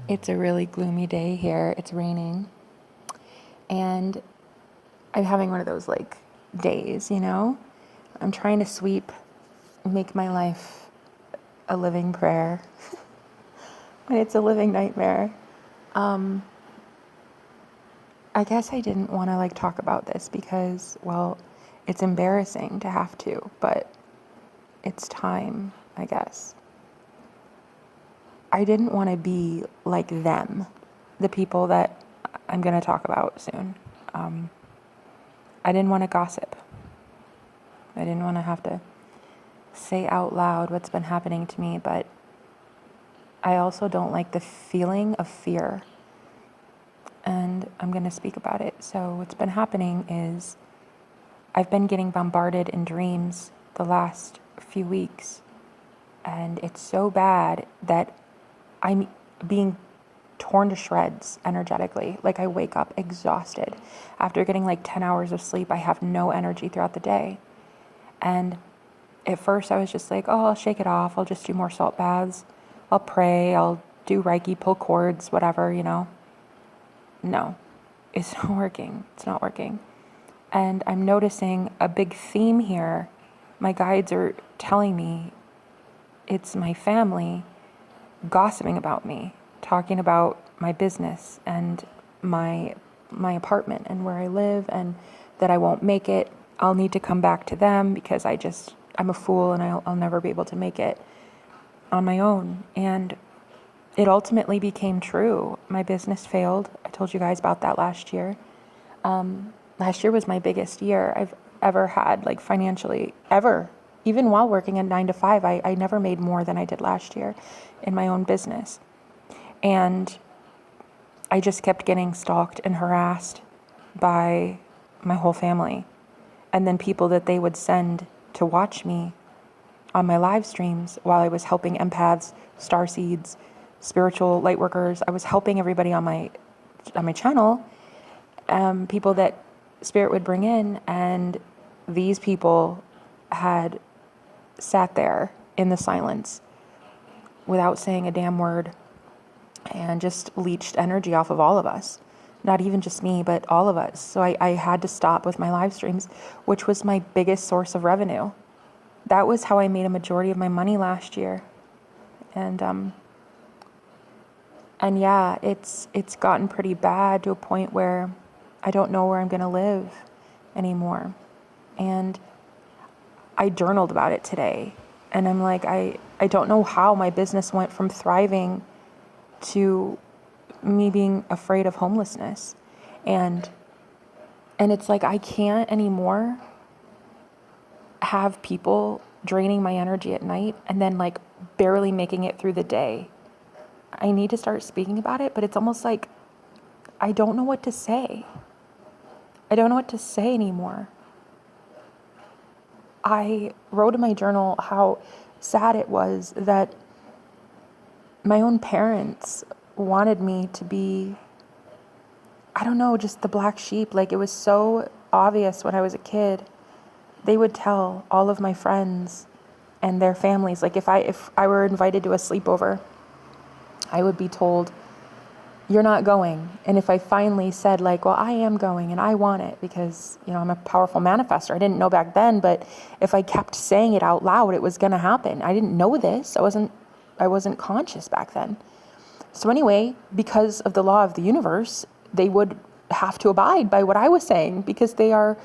It's a really gloomy day here. It's raining. And I'm having one of those like days, you know? I'm trying to sweep, make my life a living prayer. And it's a living nightmare. I guess I didn't want to like talk about this because, well, it's embarrassing to have to, but it's time, I guess. I didn't want to be like them, the people that I'm going to talk about soon. I didn't want to gossip. I didn't want to have to say out loud what's been happening to me, but I also don't like the feeling of fear. And I'm going to speak about it. So what's been happening is I've been getting bombarded in dreams the last few weeks. And it's so bad that I'm being torn to shreds energetically. Like I wake up exhausted. After getting like 10 hours of sleep, I have no energy throughout the day. And at first I was just like, oh, I'll shake it off. I'll just do more salt baths. I'll pray. I'll do Reiki, pull cords, whatever, you know. No, it's not working. It's not working. And I'm noticing a big theme here. My guides are telling me it's my family gossiping about me, talking about my business and my apartment and where I live, and that I won't make it. I'll need to come back to them because I'm a fool and I'll never be able to make it on my own. And it ultimately became true. My business failed. I told you guys about that last year. Last year was my biggest year I've ever had, like financially, ever. Even while working a 9 to 5, I never made more than I did last year in my own business. And I just kept getting stalked and harassed by my whole family. And then people that they would send to watch me on my live streams while I was helping empaths, starseeds, spiritual light workers. I was helping everybody on my channel, people that Spirit would bring in, and these people had sat there in the silence without saying a damn word and just leached energy off of all of us. Not even just me, but all of us. So I had to stop with my live streams, which was my biggest source of revenue. That was how I made a majority of my money last year. And yeah, it's gotten pretty bad to a point where I don't know where I'm going to live anymore. And I journaled about it today. And I'm like, I don't know how my business went from thriving to me being afraid of homelessness. And it's like, I can't anymore have people draining my energy at night and then like barely making it through the day. I need to start speaking about it, but it's almost like I don't know what to say. I don't know what to say anymore. I wrote in my journal how sad it was that my own parents wanted me to be, I don't know, just the black sheep. Like it was so obvious when I was a kid. They would tell all of my friends and their families, like if I were invited to a sleepover, I would be told, you're not going. And if I finally said like, well, I am going and I want it because, you know, I'm a powerful manifestor. I didn't know back then, but if I kept saying it out loud, it was going to happen. I didn't know this. I wasn't conscious back then. So anyway, because of the law of the universe, they would have to abide by what I was saying because they are,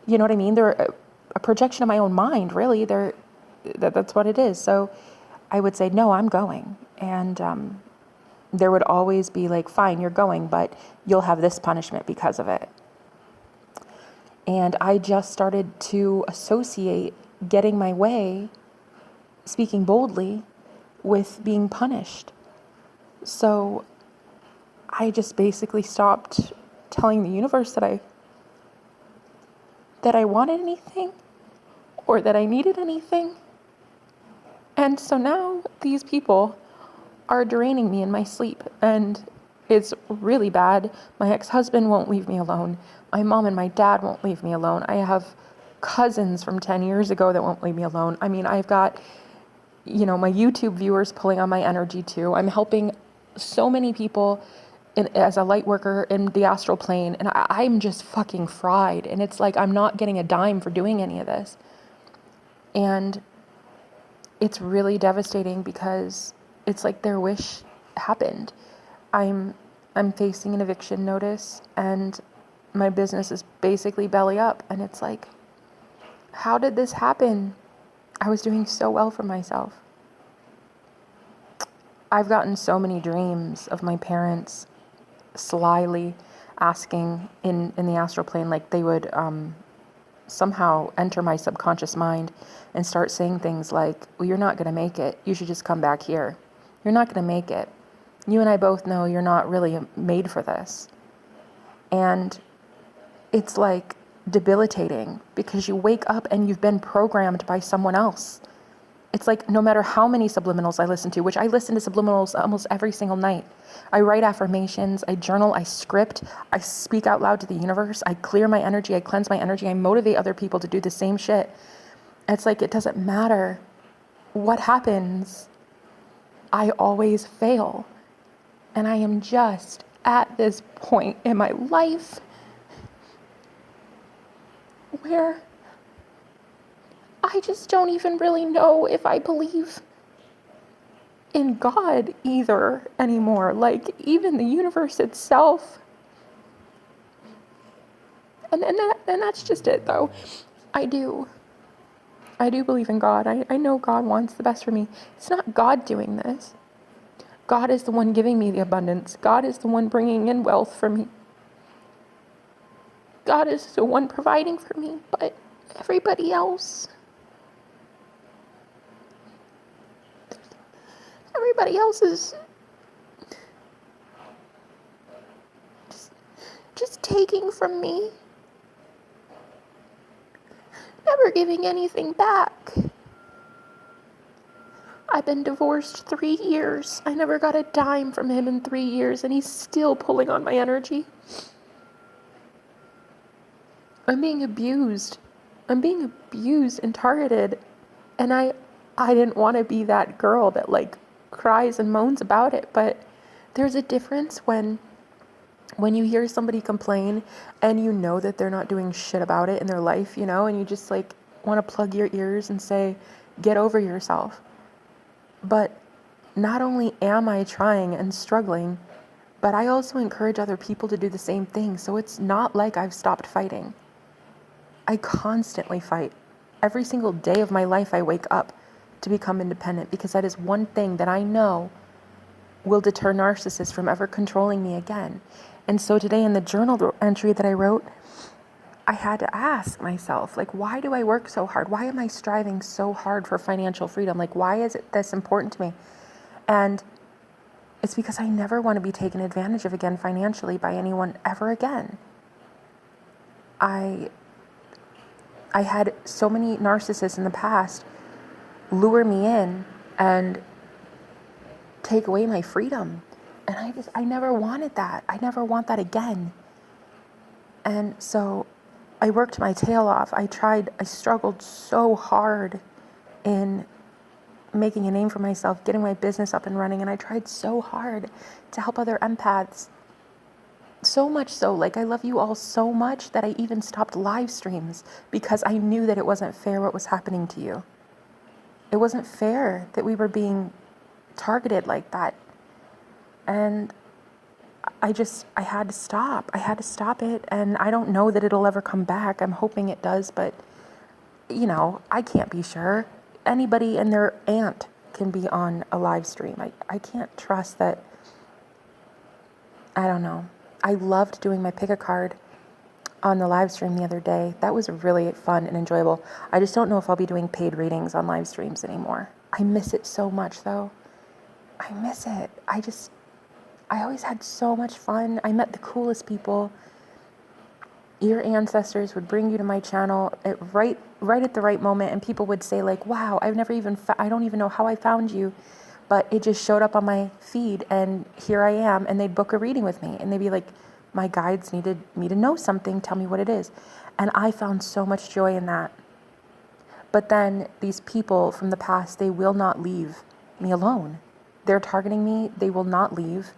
you know what I mean? They're a projection of my own mind, really. That's what it is. So I would say, no, I'm going. And there would always be like, fine, you're going, but you'll have this punishment because of it. And I just started to associate getting my way, speaking boldly, with being punished. So I just basically stopped telling the universe that I wanted anything or that I needed anything. And so now these people are draining me in my sleep, and it's really bad. My ex-husband won't leave me alone. My mom and my dad won't leave me alone. I have cousins from 10 years ago that won't leave me alone. I mean, I've got, you know, my YouTube viewers pulling on my energy too. I'm helping so many people as a light worker in the astral plane, and I'm just fucking fried. And it's like, I'm not getting a dime for doing any of this. And it's really devastating because it's like their wish happened. I'm facing an eviction notice, and my business is basically belly up. And it's like, how did this happen? I was doing so well for myself. I've gotten so many dreams of my parents slyly asking in the astral plane, like they would somehow enter my subconscious mind and start saying things like, well, you're not going to make it. You should just come back here. You're not going to make it. You and I both know you're not really made for this. And it's like debilitating because you wake up and you've been programmed by someone else. It's like no matter how many subliminals I listen to, which I listen to subliminals almost every single night. I write affirmations, I journal, I script, I speak out loud to the universe, I clear my energy, I cleanse my energy, I motivate other people to do the same shit. It's like it doesn't matter what happens, I always fail. And I am just at this point in my life where I just don't even really know if I believe in God either anymore. Like, even the universe itself. And that's just it, though. I do believe in God. I know God wants the best for me. It's not God doing this. God is the one giving me the abundance. God is the one bringing in wealth for me. God is the one providing for me. But everybody else... Everybody else is just taking from me, never giving anything back. I've been divorced 3 years. I never got a dime from him in 3 years, and he's still pulling on my energy. I'm being abused. I'm being abused and targeted, and I didn't want to be that girl that like cries and moans about it, but there's a difference when you hear somebody complain and you know that they're not doing shit about it in their life, you know, and you just like want to plug your ears and say, get over yourself. But not only am I trying and struggling, but I also encourage other people to do the same thing. So it's not like I've stopped fighting. I constantly fight. Every single day of my life I wake up to become independent, because that is one thing that I know will deter narcissists from ever controlling me again. And so today in the journal entry that I wrote, I had to ask myself, like, why do I work so hard? Why am I striving so hard for financial freedom? Like, why is it this important to me? And it's because I never want to be taken advantage of again financially by anyone ever again. I had so many narcissists in the past lure me in and take away my freedom. And I never wanted that. I never want that again. And so I worked my tail off. I struggled so hard in making a name for myself, getting my business up and running. And I tried so hard to help other empaths. So much so, like I love you all so much that I even stopped live streams because I knew that it wasn't fair what was happening to you. It wasn't fair that we were being targeted like that. And I had to stop. I had to stop it. And I don't know that it'll ever come back. I'm hoping it does, but you know, I can't be sure. Anybody and their aunt can be on a live stream. I can't trust that. I don't know. I loved doing my pick a card on the live stream the other day. That was really fun and enjoyable. I just don't know if I'll be doing paid readings on live streams anymore. I miss it so much though. I miss it. I always had so much fun. I met the coolest people. Your ancestors would bring you to my channel right at the right moment, and people would say like, wow, I don't even know how I found you, but it just showed up on my feed and here I am, and they'd book a reading with me and they'd be like, my guides needed me to know something, tell me what it is. And I found so much joy in that. But then these people from the past, they will not leave me alone. they're targeting me. They will not leave.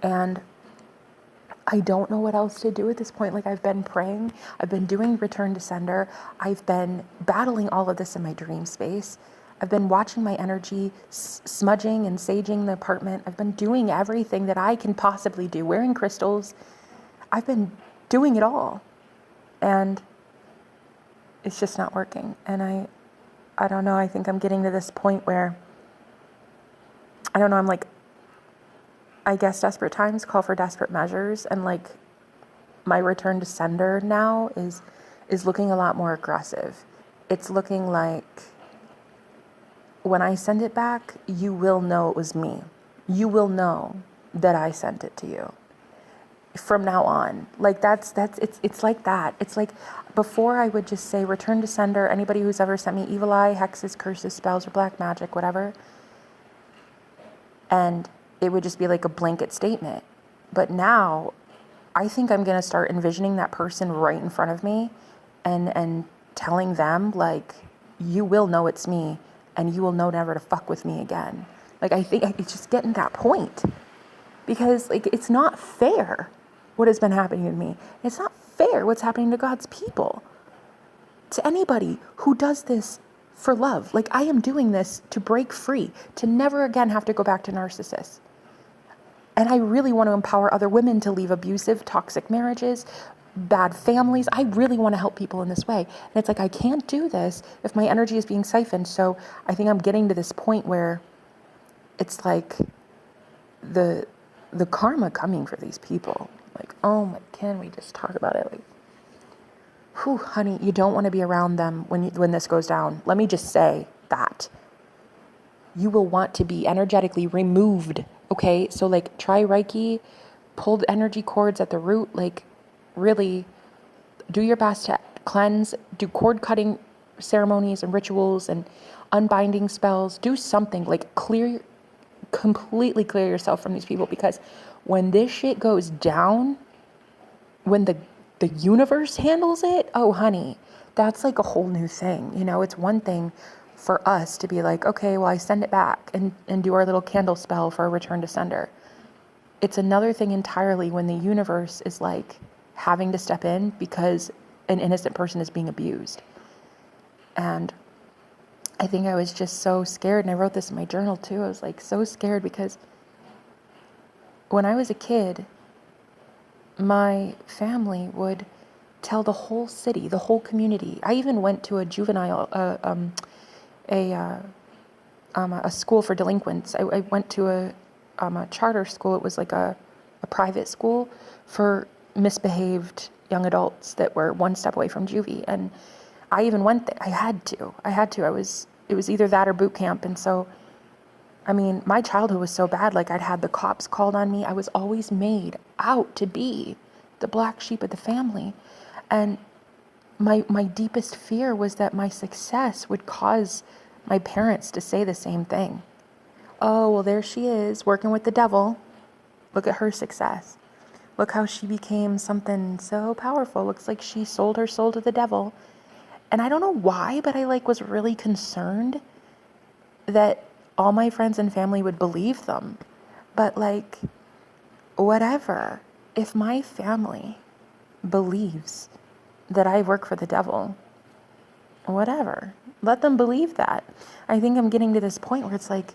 And I don't know what else to do at this point. Like, I've been praying, I've been doing return to sender, I've been battling all of this in my dream space. I've been watching my energy, smudging and saging the apartment. I've been doing everything that I can possibly do, wearing crystals. I've been doing it all. And it's just not working. And I don't know, I think I'm getting to this point where, I don't know, I'm like, I guess desperate times call for desperate measures, and like my return to sender now is looking a lot more aggressive. It's looking like when I send it back, you will know it was me. You will know that I sent it to you from now on. Like it's like that. It's like before I would just say return to sender, anybody who's ever sent me evil eye, hexes, curses, spells, or black magic, whatever. And it would just be like a blanket statement. But now I think I'm going to start envisioning that person right in front of me and telling them, like, you will know it's me and you will know never to fuck with me again. Like, I think it's just getting to that point, because like, it's not fair what has been happening to me. It's not fair what's happening to God's people, to anybody who does this for love. Like, I am doing this to break free, to never again have to go back to narcissists. And I really want to empower other women to leave abusive, toxic marriages, bad families. I really want to help people in this way. And it's like, I can't do this if my energy is being siphoned. So I think I'm getting to this point where it's like the karma coming for these people. Like, oh my, can we just talk about it? Like, whew, honey, you don't want to be around them when this goes down. Let me just say that. You will want to be energetically removed. Okay, so like try Reiki, pull energy cords at the root, like really do your best to cleanse, do cord cutting ceremonies and rituals and unbinding spells, do something, like completely clear yourself from these people, because when this shit goes down, when the universe handles it, oh honey, that's like a whole new thing. You know, it's one thing for us to be like, okay, well, I send it back and do our little candle spell for a return to sender. It's another thing entirely when the universe is like having to step in because an innocent person is being abused. And I think I was just so scared, and I wrote this in my journal too. I was like so scared because when I was a kid, my family would tell the whole city, the whole community. I even went to a juvenile, a school for delinquents. I went to a charter school. It was like a private school for misbehaved young adults that were one step away from juvie. And I even went there. I had to. It was either that or boot camp. And so, I mean, my childhood was so bad. Like, I'd had the cops called on me. I was always made out to be the black sheep of the family. And my deepest fear was that my success would cause my parents to say the same thing. Oh, well, there she is working with the devil. Look at her success. Look how she became something so powerful. Looks like she sold her soul to the devil. And I don't know why, but I was really concerned that all my friends and family would believe them. But whatever. If my family believes that I work for the devil, whatever. Let them believe that. I think I'm getting to this point where it's like,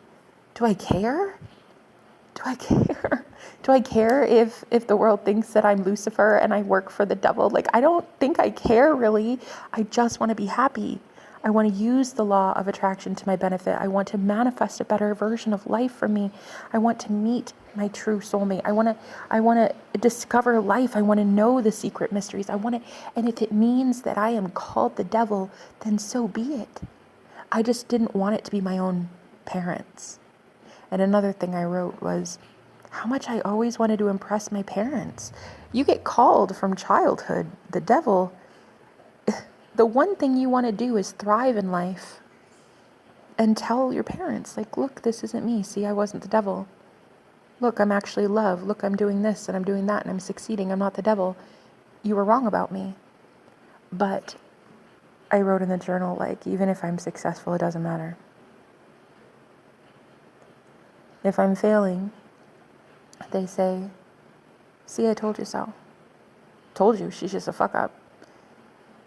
do I care? Do I care? Do I care if the world thinks that I'm Lucifer and I work for the devil? I don't think I care really. I just want to be happy. I want to use the law of attraction to my benefit. I want to manifest a better version of life for me. I want to meet my true soulmate. I want to discover life. I want to know the secret mysteries. And if it means that I am called the devil, then so be it. I just didn't want it to be my own parents. And another thing I wrote was how much I always wanted to impress my parents. You get called from childhood the devil. The one thing you want to do is thrive in life and tell your parents, look, this isn't me. See, I wasn't the devil. Look, I'm actually love. Look, I'm doing this and I'm doing that and I'm succeeding. I'm not the devil. You were wrong about me. But I wrote in the journal, even if I'm successful, it doesn't matter. If I'm failing, they say, see, I told you so. Told you, she's just a fuck up.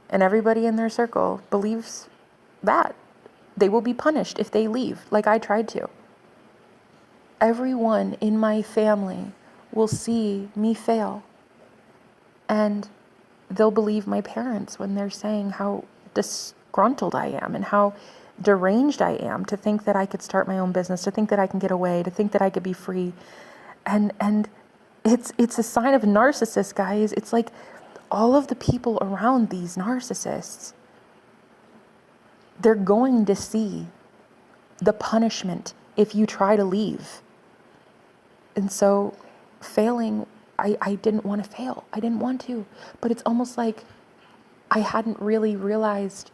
And everybody in their circle believes that. They will be punished if they leave, like I tried to. Everyone in my family will see me fail. And they'll believe my parents when they're saying how disgruntled I am and how deranged I am to think that I could start my own business, to think that I can get away, to think that I could be free. And it's a sign of a narcissist, guys. It's like all of the people around these narcissists, they're going to see the punishment if you try to leave. And so failing, I didn't want to fail. I didn't want to. But it's almost like I hadn't really realized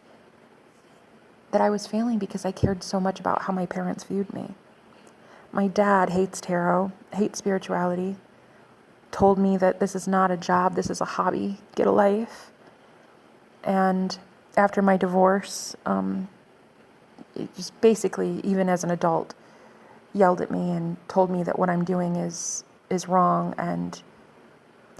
that I was failing because I cared so much about how my parents viewed me. My dad hates tarot, hates spirituality, told me that this is not a job, this is a hobby, get a life. And after my divorce, it just basically, even as an adult, yelled at me and told me that what I'm doing is wrong, and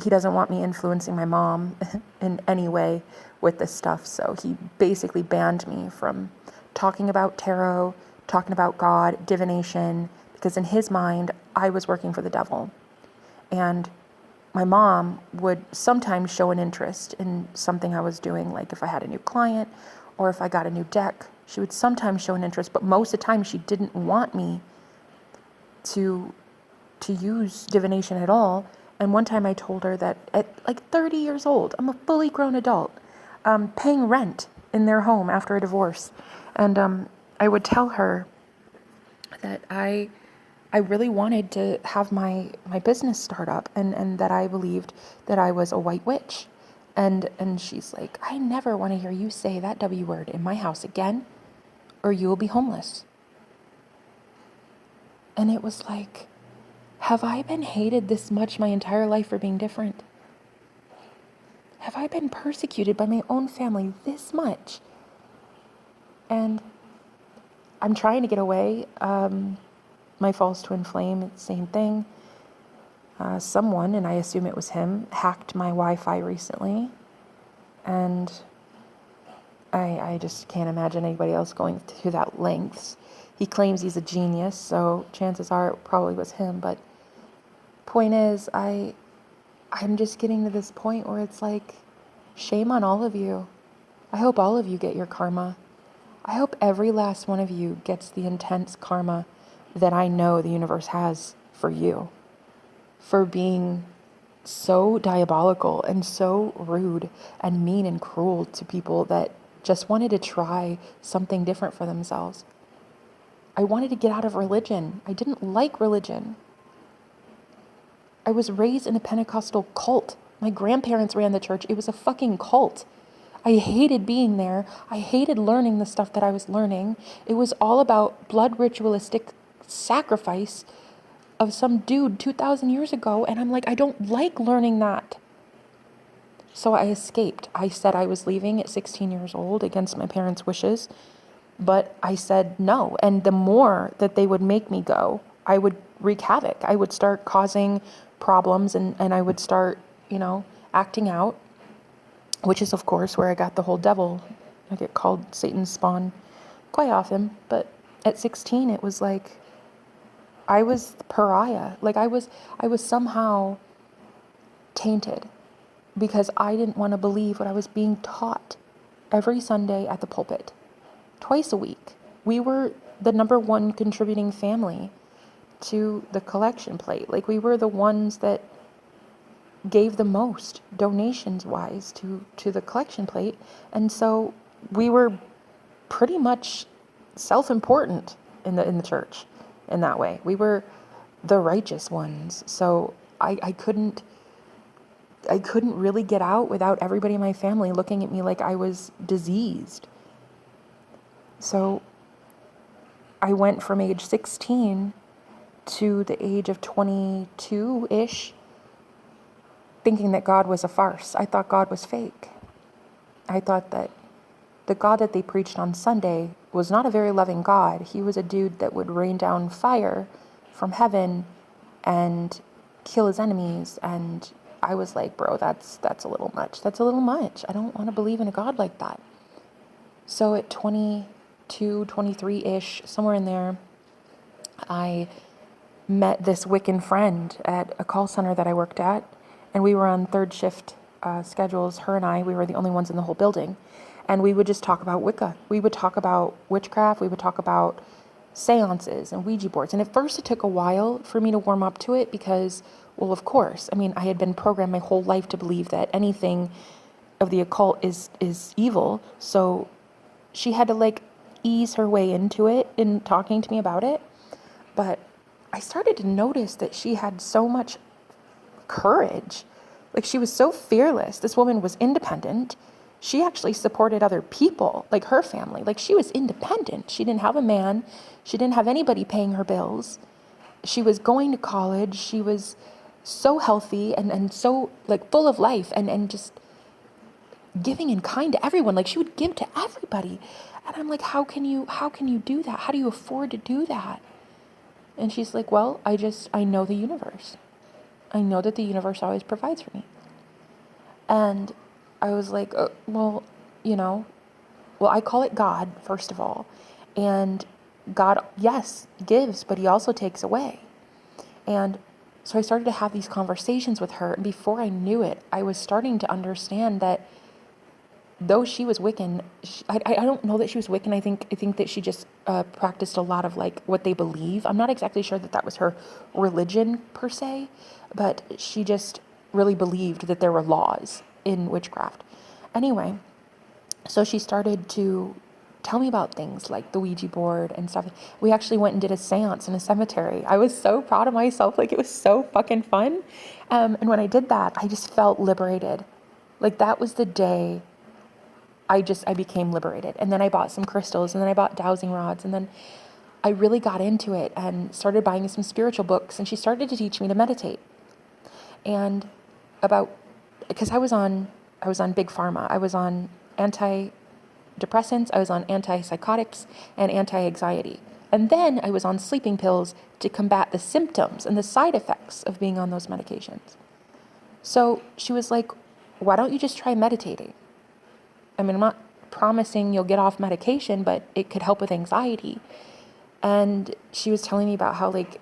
he doesn't want me influencing my mom in any way with this stuff. So he basically banned me from talking about tarot, talking about God, divination, because in his mind, I was working for the devil. And my mom would sometimes show an interest in something I was doing, like if I had a new client or if I got a new deck, she would sometimes show an interest, but most of the time she didn't want me to use divination at all. And one time I told her that at like 30 years old, I'm a fully grown adult, paying rent in their home after a divorce. And I would tell her that I really wanted to have my business start up, and that I believed that I was a white witch. And she's like, I never want to hear you say that W word in my house again, or you will be homeless. And it was like, have I been hated this much my entire life for being different? Have I been persecuted by my own family this much? And I'm trying to get away. My false twin flame, it's the same thing. Someone, and I assume it was him, hacked my Wi-Fi recently. And I just can't imagine anybody else going to that lengths. He claims he's a genius, so chances are it probably was him. But point is, I'm just getting to this point where it's like, shame on all of you. I hope all of you get your karma. I hope every last one of you gets the intense karma that I know the universe has for you, for being so diabolical and so rude and mean and cruel to people that just wanted to try something different for themselves. I wanted to get out of religion. I didn't like religion. I was raised in a Pentecostal cult. My grandparents ran the church. It was a fucking cult. I hated being there. I hated learning the stuff that I was learning. It was all about blood ritualistic sacrifice of some dude 2,000 years ago. And I'm like, I don't like learning that. So I escaped. I said I was leaving at 16 years old against my parents' wishes. But I said no. And the more that they would make me go, I would wreak havoc. I would start causing problems, and I would start, acting out, which is, of course, where I got the whole devil. I get called Satan's spawn quite often. But at 16, it was like I was the pariah. Like I was somehow tainted because I didn't want to believe what I was being taught every Sunday at the pulpit. Twice a week. We were the number one contributing family to the collection plate. Like we were the ones that gave the most donations wise to the collection plate. And so we were pretty much self-important in the church in that way. We were the righteous ones. So I couldn't really get out without everybody in my family looking at me like I was diseased. So I went from age 16 to the age of 22-ish thinking that God was a farce. I thought God was fake. I thought that the God that they preached on Sunday was not a very loving God. He was a dude that would rain down fire from heaven and kill his enemies. And I was like, bro, that's a little much. That's a little much. I don't want to believe in a God like that. So at 22, 23-ish, somewhere in there, I met this Wiccan friend at a call center that I worked at, and we were on third shift schedules. Her and I, we were the only ones in the whole building, and we would just talk about Wicca. We would talk about witchcraft. We would talk about seances and Ouija boards. And at first it took a while for me to warm up to it because, well, of course, I mean, I had been programmed my whole life to believe that anything of the occult is evil. So she had to like ease her way into it in talking to me about it. But I started to notice that she had so much courage. Like, she was so fearless. This woman was independent. She actually supported other people, like her family. Like, she was independent. She didn't have a man. She didn't have anybody paying her bills. She was going to college. She was so healthy and so like full of life and just giving and kind to everyone. Like, she would give to everybody. And I'm like, how can you do that? How do you afford to do that? And she's like, well, I know the universe. I know that the universe always provides for me. And I was like, well, I call it God, first of all. And God, yes, gives, but he also takes away. And so I started to have these conversations with her. And before I knew it, I was starting to understand that though she was Wiccan, I don't know that she was Wiccan. I think that she just practiced a lot of like what they believe. I'm not exactly sure that was her religion per se, but she just really believed that there were laws in witchcraft. Anyway, so she started to tell me about things like the Ouija board and stuff. We actually went and did a seance in a cemetery. I was so proud of myself. Like, it was so fucking fun. And when I did that, I just felt liberated. Like, that was the day I became liberated. And then I bought some crystals, and then I bought dowsing rods, and then I really got into it and started buying some spiritual books, and she started to teach me to meditate. And because I was on big pharma. I was on antidepressants, I was on antipsychotics and anti-anxiety. And then I was on sleeping pills to combat the symptoms and the side effects of being on those medications. So she was like, why don't you just try meditating? I mean, I'm not promising you'll get off medication, but it could help with anxiety. And she was telling me about how like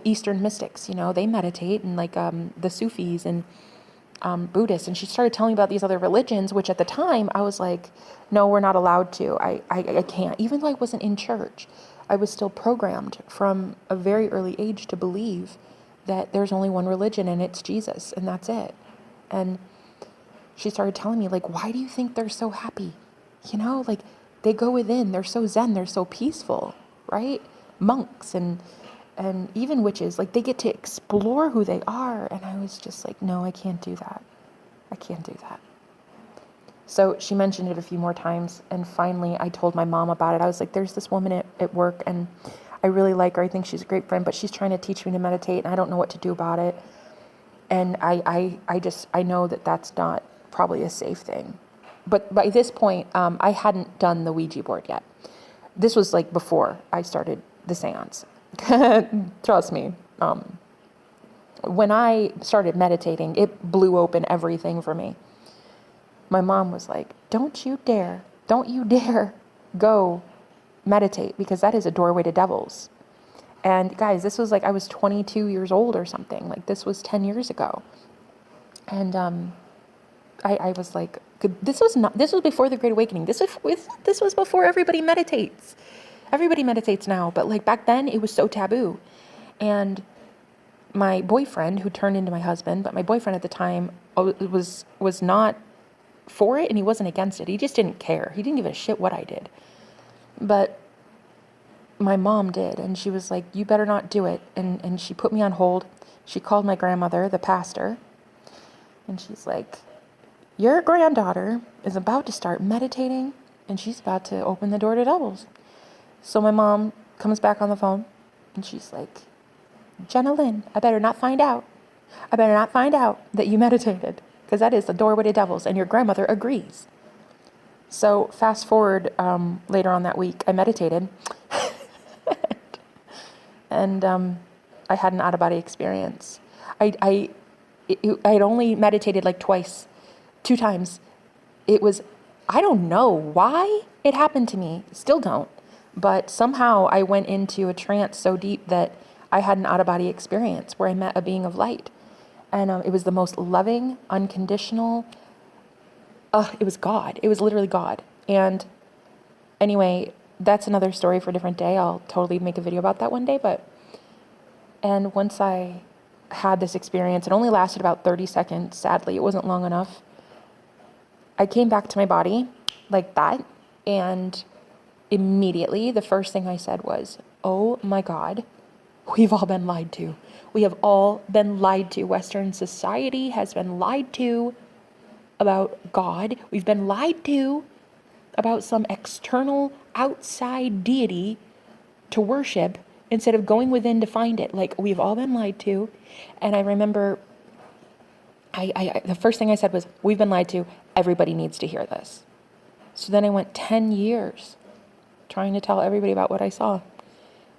Eastern mystics, they meditate, and like the Sufis and Buddhists. And she started telling me about these other religions, which at the time I was like, no, we're not allowed to. I can't. Even though I wasn't in church, I was still programmed from a very early age to believe that there's only one religion, and it's Jesus, and that's it. And she started telling me, like, why do you think they're so happy? Like, they go within, they're so zen, they're so peaceful, right? Monks and even witches, like, they get to explore who they are. And I was just like, no, I can't do that. I can't do that. So she mentioned it a few more times, and finally I told my mom about it. I was like, there's this woman at work, and I really like her. I think she's a great friend, but she's trying to teach me to meditate, and I don't know what to do about it. And I know that that's not probably a safe thing. But by this point, I hadn't done the Ouija board yet. This was like before I started the seance. Trust me. When I started meditating, it blew open everything for me. My mom was like, don't you dare go meditate, because that is a doorway to devils. And guys, this was like, I was 22 years old or something. Like, this was 10 years ago. And I was like, this was before the Great Awakening. This was before everybody meditates. Everybody meditates now, but like back then it was so taboo. And my boyfriend, who turned into my husband, but my boyfriend at the time was not for it, and he wasn't against it. He just didn't care. He didn't give a shit what I did. But my mom did, and she was like, you better not do it. And she put me on hold. She called my grandmother, the pastor, and she's like, your granddaughter is about to start meditating, and she's about to open the door to devils. So my mom comes back on the phone, and she's like, Jenna Lynn, I better not find out that you meditated, because that is the doorway to devils, and your grandmother agrees. So fast forward later on that week, I meditated. And I had an out-of-body experience. I'd only meditated like twice, 2 times. It was, I don't know why it happened to me, still don't, but somehow I went into a trance so deep that I had an out-of-body experience where I met a being of light. And it was the most loving, unconditional, it was God. It was literally God. And anyway, that's another story for a different day. I'll totally make a video about that one day. And once I had this experience, it only lasted about 30 seconds. Sadly, it wasn't long enough. I came back to my body like that. And immediately the first thing I said was, oh my God, we've all been lied to. We have all been lied to. Western society has been lied to about God. We've been lied to about some external outside deity to worship instead of going within to find it. Like, we've all been lied to. And I remember the first thing I said was, we've been lied to. Everybody needs to hear this. So then I went 10 years trying to tell everybody about what I saw.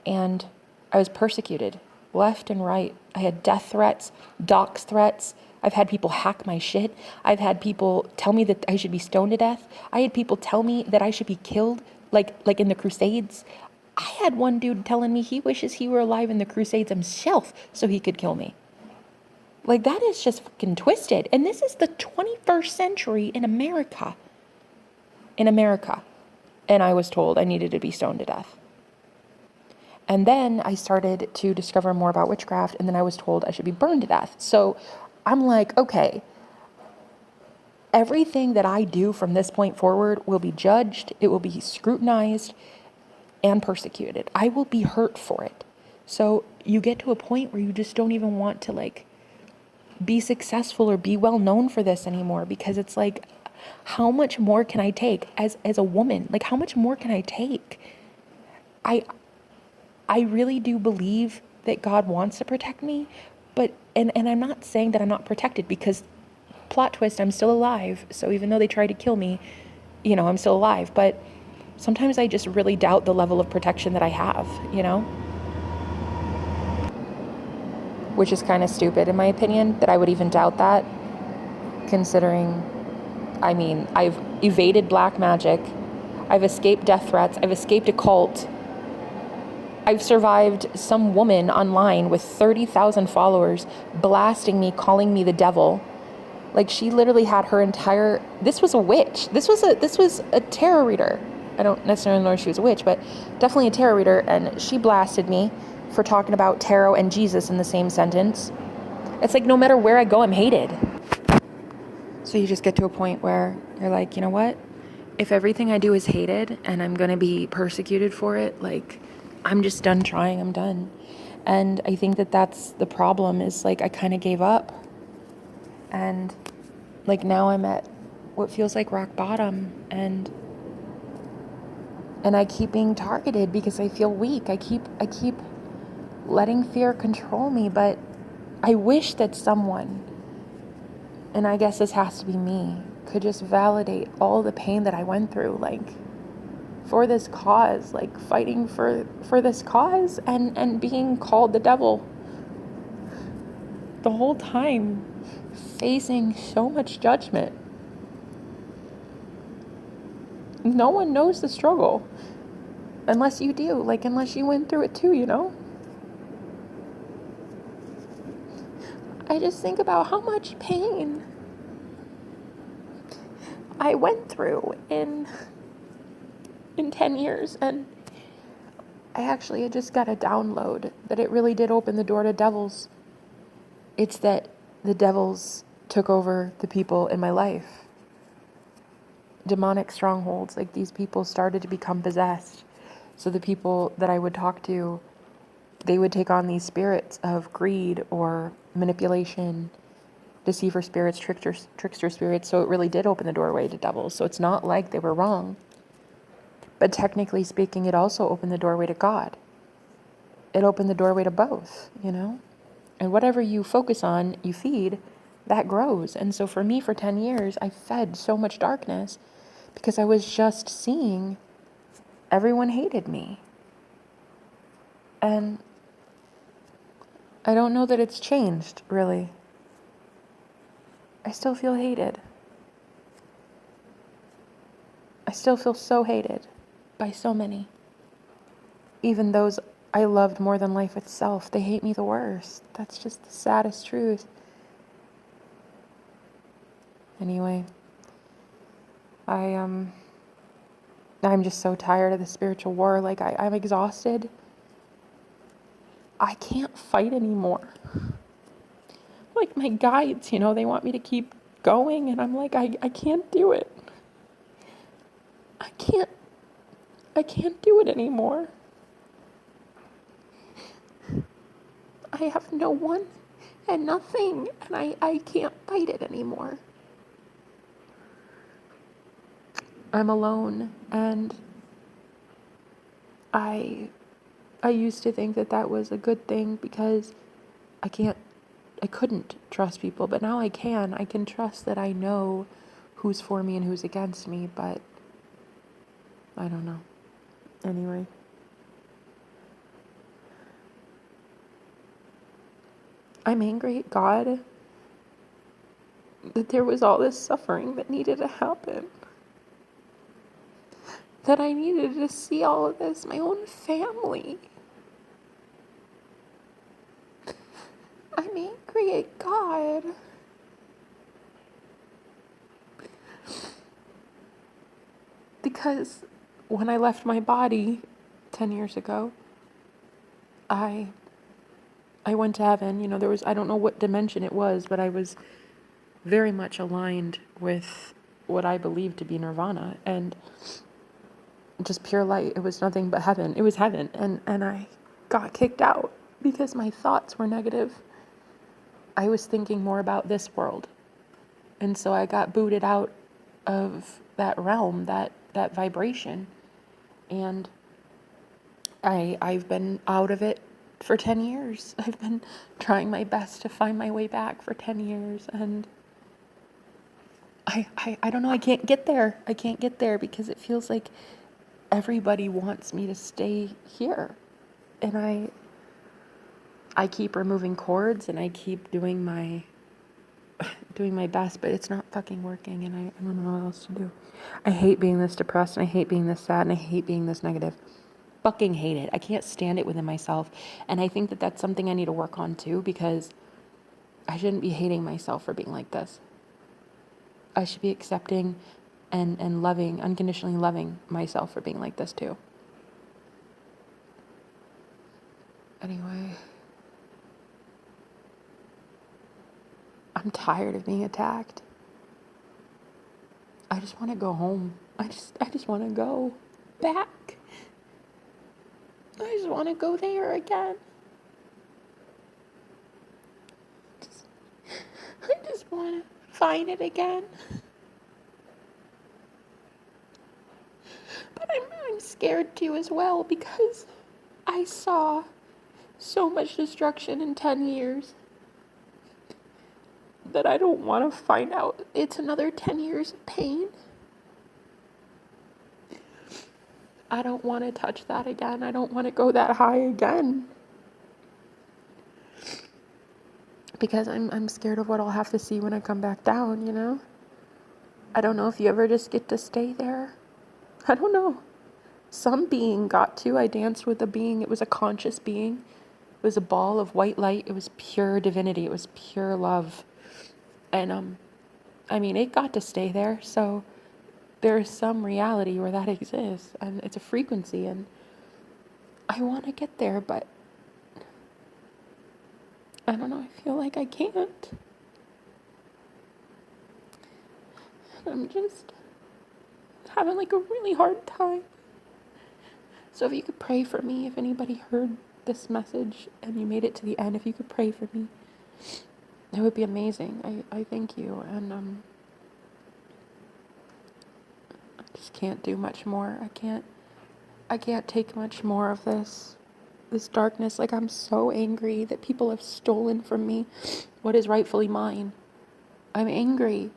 And I was persecuted left and right. I had death threats, dox threats. I've had people hack my shit. I've had people tell me that I should be stoned to death. I had people tell me that I should be killed, like in the Crusades. I had one dude telling me he wishes he were alive in the Crusades himself so he could kill me. Like, that is just fucking twisted. And this is the 21st century in America. In America. And I was told I needed to be stoned to death. And then I started to discover more about witchcraft, and then I was told I should be burned to death. So I'm like, okay, everything that I do from this point forward will be judged, it will be scrutinized, and persecuted. I will be hurt for it. So you get to a point where you just don't even want to, like, be successful or be well known for this anymore, because it's like, how much more can I take as a woman? Like, how much more can I take? I really do believe that God wants to protect me, but and I'm not saying that I'm not protected, because plot twist, I'm still alive. So even though they try to kill me, I'm still alive. But sometimes I just really doubt the level of protection that I have, which is kind of stupid in my opinion, that I would even doubt that, considering, I've evaded black magic, I've escaped death threats, I've escaped a cult, I've survived some woman online with 30,000 followers blasting me, calling me the devil. Like, she literally had her entire, this was a witch. This was a tarot reader. I don't necessarily know if she was a witch, but definitely a tarot reader. And she blasted me for talking about tarot and Jesus in the same sentence. It's like, no matter where I go, I'm hated. So you just get to a point where you're like, you know what? If everything I do is hated and I'm going to be persecuted for it, like, I'm just done trying. I'm done. And I think that that's the problem, is like, I kind of gave up. And like, now I'm at what feels like rock bottom, and I keep being targeted because I feel weak. I keep letting fear control me, but I wish that someone, and I guess this has to be me, could just validate all the pain that I went through, like, for this cause, like fighting for this cause, and being called the devil the whole time, facing so much judgment. No one knows the struggle unless you do, like, unless you went through it too, I just think about how much pain I went through in 10 years, and I just got a download that it really did open the door to devils. It's that the devils took over the people in my life. Demonic strongholds, like, these people started to become possessed. So the people that I would talk to, they would take on these spirits of greed or manipulation, deceiver spirits, trickster spirits. So it really did open the doorway to devils. So it's not like they were wrong. But technically speaking, it also opened the doorway to God. It opened the doorway to both, And whatever you focus on, you feed, that grows. And so for me, for 10 years, I fed so much darkness because I was just seeing everyone hated me. And I don't know that it's changed, really. I still feel hated. I still feel so hated by so many. Even those I loved more than life itself, they hate me the worst. That's just the saddest truth. Anyway, I'm just so tired of the spiritual war. Like, I'm exhausted. I can't fight anymore. Like, my guides, they want me to keep going, and I'm like, I can't do it. I can't do it anymore. I have no one and nothing, and I can't fight it anymore. I'm alone, and I used to think that was a good thing because I couldn't trust people, but now I can. I can trust that I know who's for me and who's against me, but I don't know. Anyway. I'm angry at God that there was all this suffering that needed to happen. That I needed to see all of this, my own family. I'm angry at God. Because when I left my body 10 years ago, I went to heaven. I don't know what dimension it was, but I was very much aligned with what I believed to be nirvana and just pure light. It was nothing but heaven. It was heaven. And I got kicked out because my thoughts were negative. I was thinking more about this world. And so I got booted out of that realm, that vibration. And I've been out of it for 10 years. I've been trying my best to find my way back for 10 years. And I don't know, I can't get there. I can't get there because it feels like everybody wants me to stay here. And I keep removing cords and I keep doing my best, but it's not fucking working, and I don't know what else to do. I hate being this depressed, and I hate being this sad, and I hate being this negative. Fucking hate it. I can't stand it within myself. And I think that that's something I need to work on too, because I shouldn't be hating myself for being like this. I should be accepting and loving, unconditionally loving myself for being like this too. Anyway, I'm tired of being attacked. I just want to go home. I just want to go back. I just want to go there again. I just want to find it again. But I'm scared too as well, because I saw so much destruction in 10 years that I don't want to find out it's another 10 years of pain. I don't want to touch that again. I don't want to go that high again. Because I'm scared of what I'll have to see when I come back down, I don't know if you ever just get to stay there. I don't know. Some being got to. I danced with a being. It was a conscious being. It was a ball of white light. It was pure divinity. It was pure love. And, it got to stay there. So there is some reality where that exists. And it's a frequency. And I want to get there, but I don't know. I feel like I can't. I'm just having a really hard time. So if you could pray for me, if anybody heard this message and you made it to the end, if you could pray for me, it would be amazing. I thank you. And I just can't do much more. I can't take much more of this darkness. I'm so angry that people have stolen from me what is rightfully mine. I'm angry.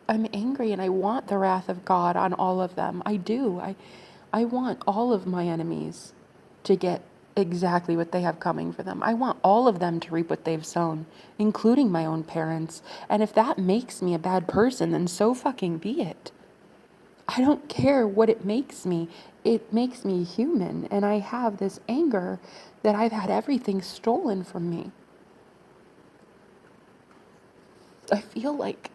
And I want the wrath of God on all of them. I do. I want all of my enemies to get exactly what they have coming for them. I want all of them to reap what they've sown, including my own parents. And if that makes me a bad person, then so fucking be it. I don't care what it makes me. It makes me human. And I have this anger that I've had everything stolen from me. I feel like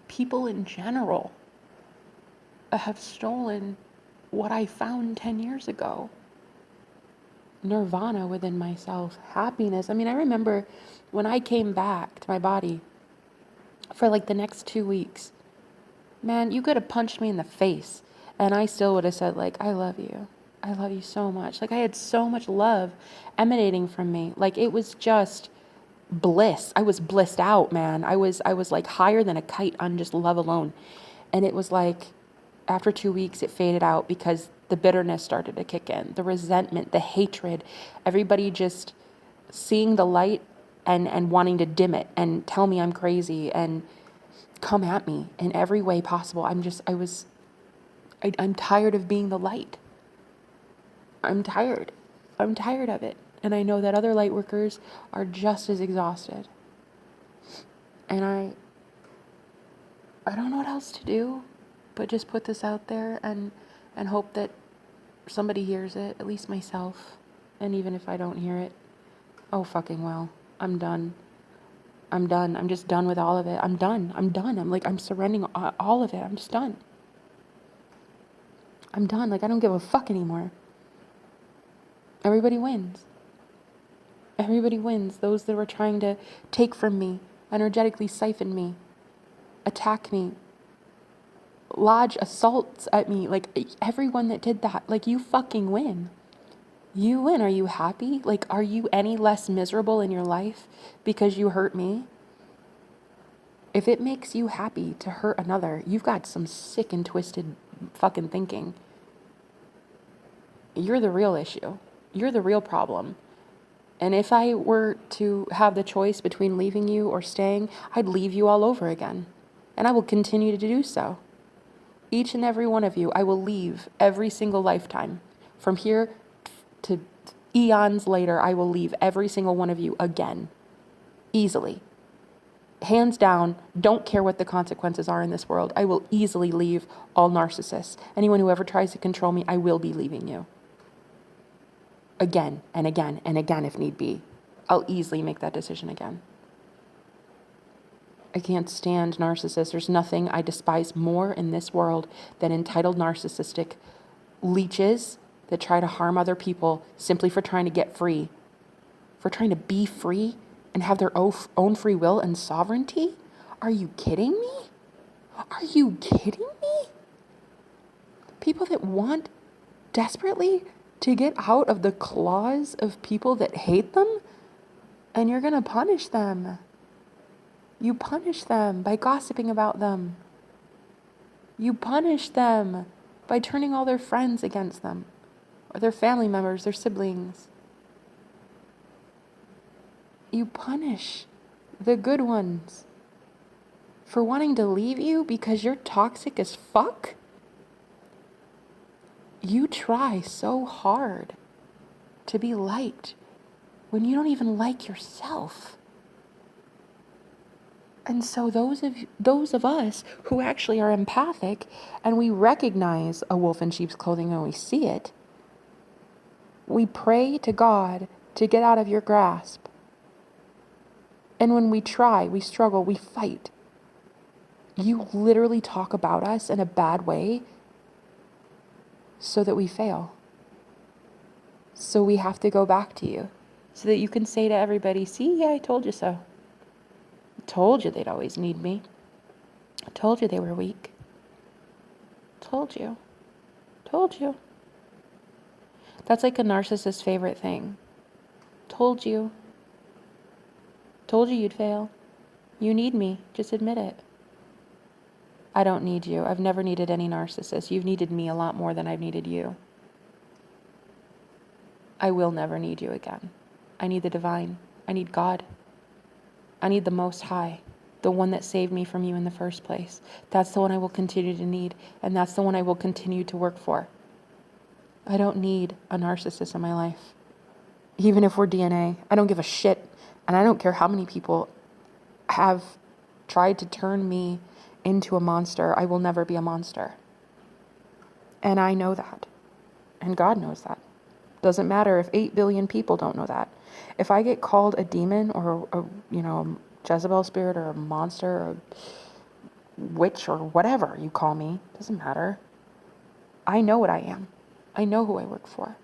people in general have stolen what I found 10 years ago. Nirvana within myself, happiness. I mean, I remember when I came back to my body for like the next 2 weeks, man, you could have punched me in the face and I still would have said like, I love you. I love you so much. Like I had so much love emanating from me. Like it was just bliss. I was blissed out, man. I was like higher than a kite on just love alone. And it was like after 2 weeks it faded out because the bitterness started to kick in, the resentment, the hatred, everybody just seeing the light and wanting to dim it and tell me I'm crazy and come at me in every way possible. I'm tired of being the light. I'm tired of it. And I know that other light workers are just as exhausted. And I don't know what else to do, but just put this out there and hope that somebody hears it, at least myself. And even if I don't hear it, oh fucking well, I'm done. I'm just done with all of it. I'm done. I'm surrendering all of it. I'm just done. I'm done. Like, I don't give a fuck anymore. Everybody wins. Everybody wins. Those that were trying to take from me, energetically siphon me, attack me, lodge assaults at me, like everyone that did that, like you fucking win. You win. Are you happy? Like, are you any less miserable in your life because you hurt me? If it makes you happy to hurt another, you've got some sick and twisted fucking thinking. You're the real issue. You're the real problem. And if I were to have the choice between leaving you or staying, I'd leave you all over again. And I will continue to do so. Each and every one of you, I will leave every single lifetime. From here to eons later, I will leave every single one of you again. Easily. Hands down, don't care what the consequences are in this world. I will easily leave all narcissists. Anyone who ever tries to control me, I will be leaving you. Again and again and again if need be. I'll easily make that decision again. I can't stand narcissists. There's nothing I despise more in this world than entitled narcissistic leeches that try to harm other people simply for trying to get free, for trying to be free and have their own free will and sovereignty. Are you kidding me? Are you kidding me? People that want desperately to get out of the claws of people that hate them, and you're going to punish them. You punish them by gossiping about them. You punish them by turning all their friends against them, or their family members, their siblings. You punish the good ones for wanting to leave you because you're toxic as fuck. You try so hard to be liked when you don't even like yourself. And so those of us who actually are empathic and we recognize a wolf in sheep's clothing when we see it, we pray to God to get out of your grasp. And when we try, we struggle, we fight. You literally talk about us in a bad way so that we fail. So we have to go back to you so that you can say to everybody, see, yeah, I told you so. I told you they'd always need me. I told you they were weak. Told you. Told you. That's like a narcissist's favorite thing. Told you. Told you you'd fail. You need me. Just admit it. I don't need you. I've never needed any narcissist. You've needed me a lot more than I've needed you. I will never need you again. I need the divine. I need God. I need the Most High, the one that saved me from you in the first place. That's the one I will continue to need, and that's the one I will continue to work for. I don't need a narcissist in my life. Even if we're DNA, I don't give a shit. And I don't care how many people have tried to turn me into a monster. I will never be a monster. And I know that. And God knows that. Doesn't matter if 8 billion people don't know that. If I get called a demon or a Jezebel spirit or a monster or a witch or whatever you call me, doesn't matter. I know what I am. I know who I work for.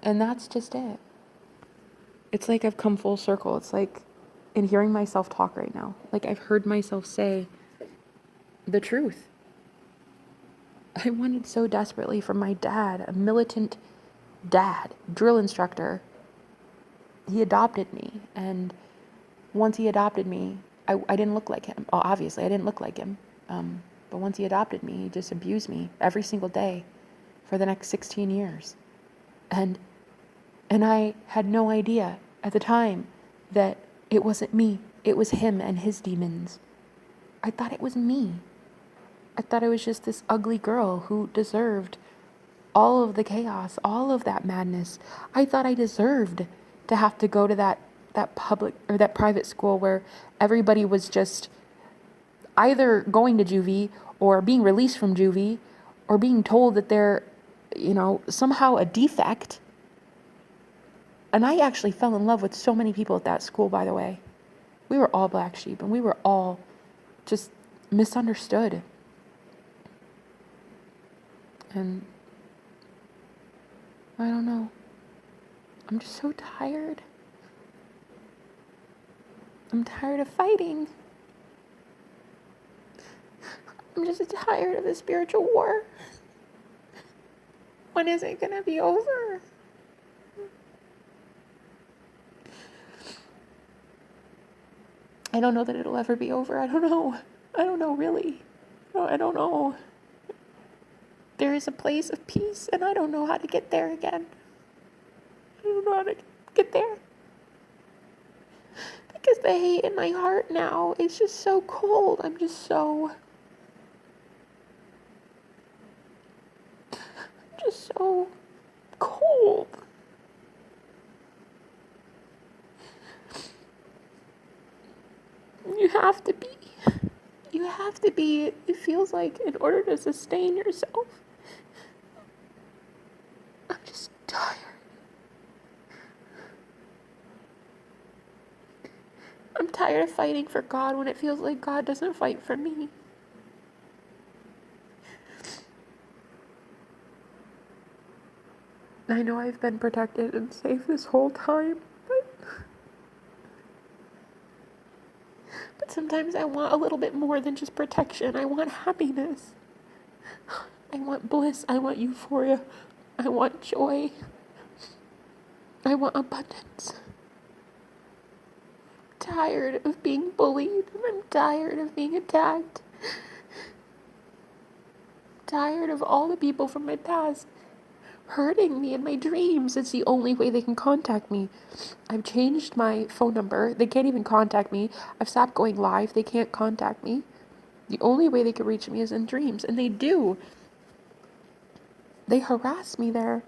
And that's just it. It's like I've come full circle. It's like in hearing myself talk right now. Like I've heard myself say the truth. I wanted so desperately from my dad, a militant dad, drill instructor. He adopted me. And once he adopted me, I didn't look like him. Well, obviously, I didn't look like him. But once he adopted me, he just abused me every single day for the next 16 years. And I had no idea at the time that it wasn't me. It was him and his demons. I thought it was me. I thought I was just this ugly girl who deserved all of the chaos, all of that madness. I thought I deserved to have to go to that public or that private school where everybody was just either going to juvie or being released from juvie or being told that they're, somehow a defect. And I actually fell in love with so many people at that school, by the way. We were all black sheep and we were all just misunderstood. And I don't know. I'm just so tired. I'm tired of fighting. I'm just tired of the spiritual war. When is it gonna be over? I don't know that it'll ever be over. I don't know. I don't know, really. I don't know. There is a place of peace, and I don't know how to get there again. I don't know how to get there. Because the hate in my heart now is just so cold. I'm just so cold. You have to be. It feels like in order to sustain yourself. I'm just tired. I'm tired of fighting for God when it feels like God doesn't fight for me. I know I've been protected and safe this whole time, but sometimes I want a little bit more than just protection. I want happiness. I want bliss. I want euphoria. I want joy. I want abundance. I'm tired of being bullied. I'm tired of being attacked. I'm tired of all the people from my past hurting me in my dreams. It's the only way they can contact me. I've changed my phone number. They can't even contact me. I've stopped going live. They can't contact me. The only way they can reach me is in dreams. And they do. They harass me there.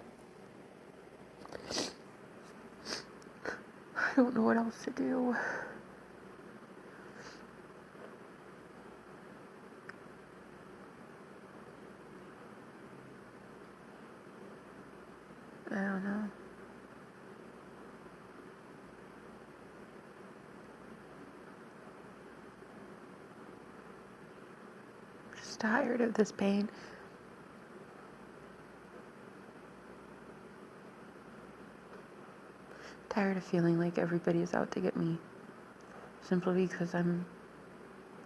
I don't know what else to do. I don't know. I'm just tired of this pain. Tired of feeling like everybody is out to get me. Simply because I'm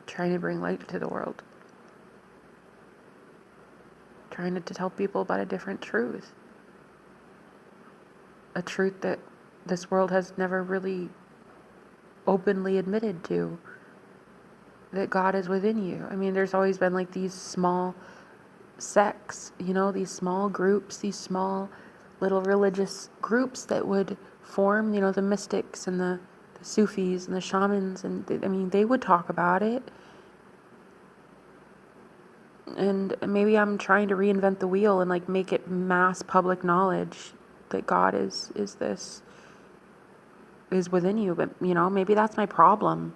trying to bring light to the world. Trying to tell people about a different truth. A truth that this world has never really openly admitted to. That God is within you. I mean, there's always been like these small sects, these small groups, these small little religious groups that would form, the mystics and the Sufis and the shamans. And they would talk about it. And maybe I'm trying to reinvent the wheel and like make it mass public knowledge that God is within you. But you know, maybe that's my problem.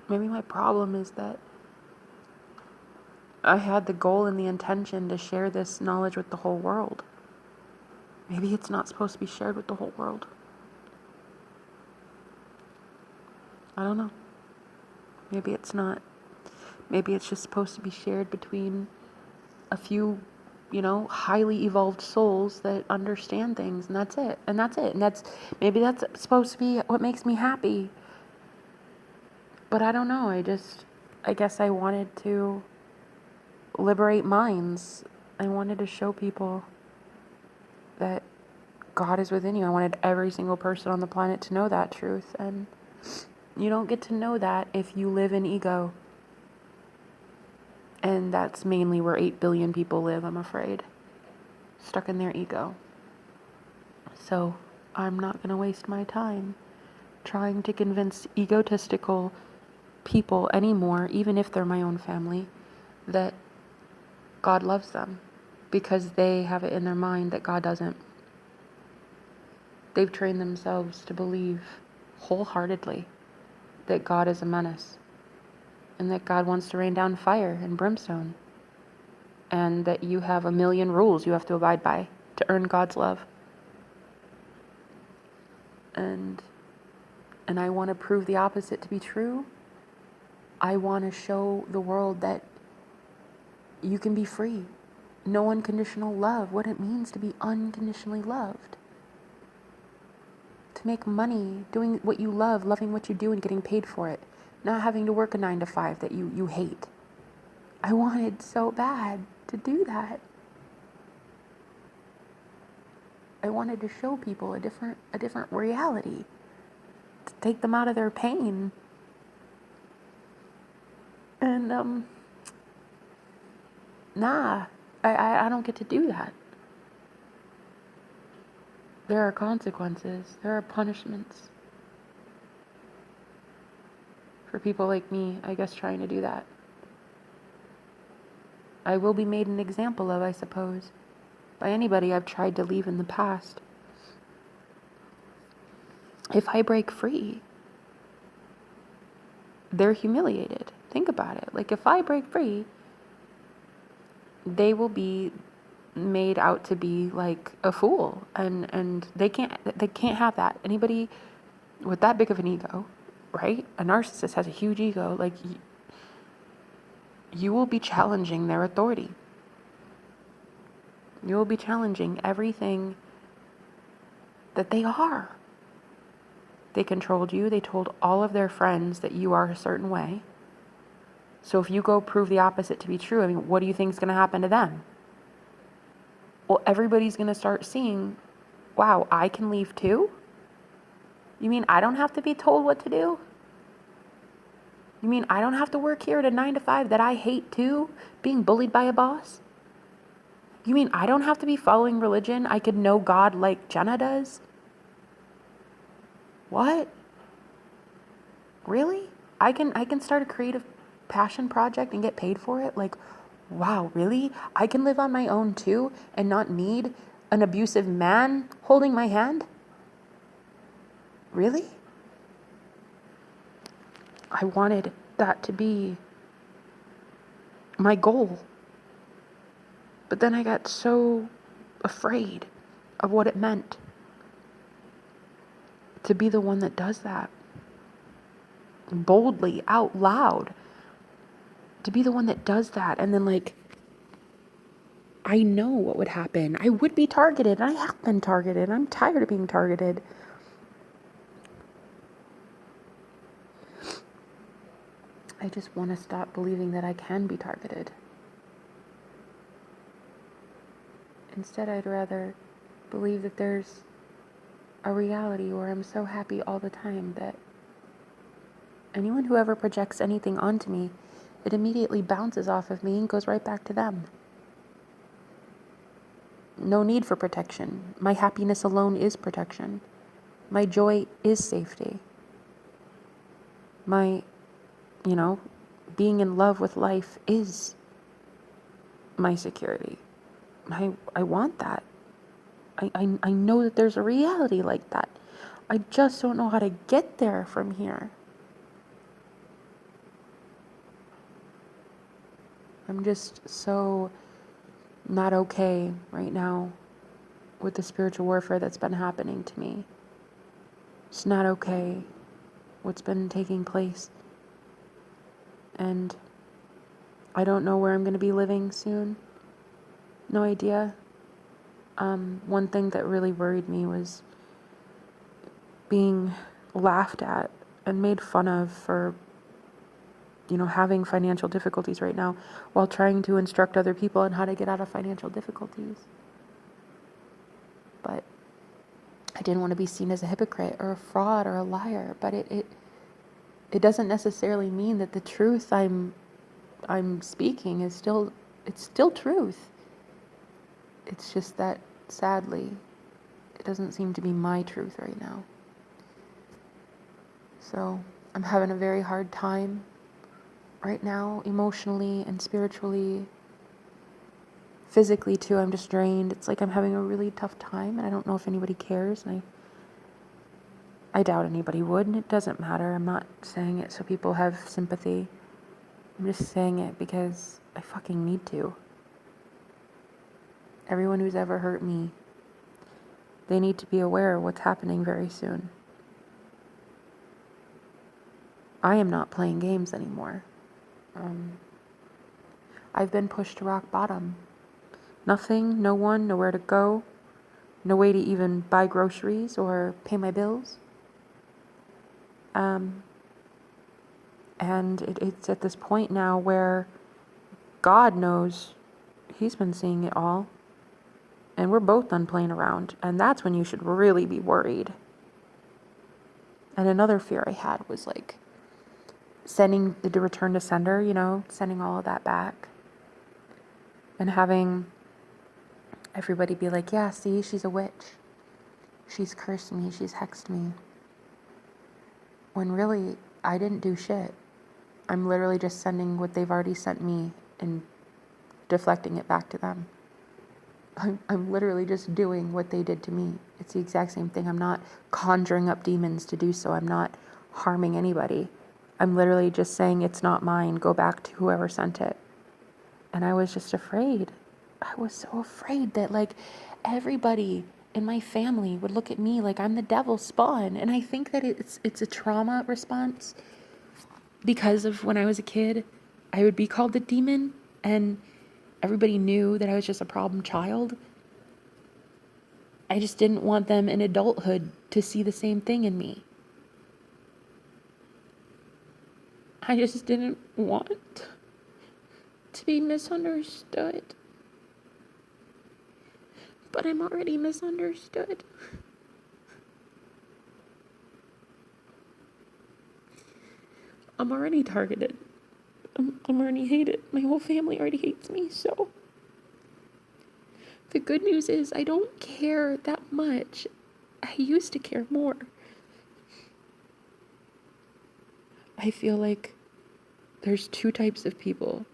Maybe my problem is that I had the goal and the intention to share this knowledge with the whole world. Maybe it's not supposed to be shared with the whole world. I don't know. Maybe it's not. Maybe it's just supposed to be shared between a few, you know, highly evolved souls that understand things, and that's it. And that's it. And maybe that's supposed to be what makes me happy. But I don't know. I guess I wanted to liberate minds. I wanted to show people that God is within you. I wanted every single person on the planet to know that truth. And you don't get to know that if you live in ego. And that's mainly where 8 billion people live, I'm afraid. Stuck in their ego. So I'm not going to waste my time trying to convince egotistical people anymore, even if they're my own family, that God loves them, because they have it in their mind that God doesn't. They've trained themselves to believe wholeheartedly that God is a menace, and that God wants to rain down fire and brimstone, and that you have a million rules you have to abide by to earn God's love. And I want to prove the opposite to be true. I want to show the world that you can be free. No unconditional love, what it means to be unconditionally loved. To make money, doing what you love, loving what you do and getting paid for it. Not having to work a 9 to 5 that you hate. I wanted so bad to do that. I wanted to show people a different reality. To take them out of their pain. And I don't get to do that. There are consequences. There are punishments for people like me, I guess, trying to do that. I will be made an example of, I suppose, by anybody I've tried to leave in the past. If I break free, they're humiliated. Think about it. Like, if I break free, they will be made out to be like a fool, and they can't have that. Anybody with that big of an ego, right? A narcissist has a huge ego. Like, you will be challenging their authority. You will be challenging everything that they are. They controlled you. They told all of their friends that you are a certain way. So if you go prove the opposite to be true, I mean, what do you think is going to happen to them? Well, everybody's going to start seeing, wow, I can leave too? You mean I don't have to be told what to do? You mean I don't have to work here at a 9 to 5 that I hate too, being bullied by a boss? You mean I don't have to be following religion? I could know God like Jenna does? What? Really? I can start a creative passion project and get paid for it? Like, wow, really? I can live on my own too and not need an abusive man holding my hand? Really? I wanted that to be my goal. But then I got so afraid of what it meant to be the one that does that. Boldly, out loud. To be the one that does that. And then, like, I know what would happen. I would be targeted. I have been targeted. I'm tired of being targeted. I just want to stop believing that I can be targeted. Instead, I'd rather believe that there's a reality where I'm so happy all the time that anyone who ever projects anything onto me, it immediately bounces off of me and goes right back to them. No need for protection. My happiness alone is protection. My joy is safety. My, being in love with life is my security. I want that. I know that there's a reality like that. I just don't know how to get there from here. I'm just so not okay right now with the spiritual warfare that's been happening to me. It's not okay what's been taking place. And I don't know where I'm going to be living soon. No idea. One thing that really worried me was being laughed at and made fun of for, having financial difficulties right now while trying to instruct other people on how to get out of financial difficulties. But I didn't want to be seen as a hypocrite or a fraud or a liar, but it doesn't necessarily mean that the truth I'm speaking is still truth. It's just that sadly it doesn't seem to be my truth right now. So I'm having a very hard time right now, emotionally and spiritually, physically too. I'm just drained. It's like I'm having a really tough time, and I don't know if anybody cares, and I doubt anybody would, and it doesn't matter. I'm not saying it so people have sympathy. I'm just saying it because I fucking need to. Everyone who's ever hurt me, they need to be aware of what's happening very soon. I am not playing games anymore. I've been pushed to rock bottom. Nothing, no one, nowhere to go, no way to even buy groceries or pay my bills. And it's at this point now where God knows He's been seeing it all. And we're both done playing around. And that's when you should really be worried. And another fear I had was like sending the return to sender, sending all of that back. And having everybody be like, yeah, see, she's a witch. She's cursed me. She's hexed me. When really, I didn't do shit. I'm literally just sending what they've already sent me and deflecting it back to them. I'm literally just doing what they did to me. It's the exact same thing. I'm not conjuring up demons to do so. I'm not harming anybody. I'm literally just saying it's not mine. Go back to whoever sent it. And I was just afraid. I was so afraid that everybody in my family would look at me like I'm the devil's spawn. And I think that it's a trauma response because of when I was a kid, I would be called the demon and everybody knew that I was just a problem child. I just didn't want them in adulthood to see the same thing in me. I just didn't want to be misunderstood. But I'm already misunderstood. I'm already targeted. I'm already hated. My whole family already hates me, so the good news is I don't care that much. I used to care more. I feel like there's two types of people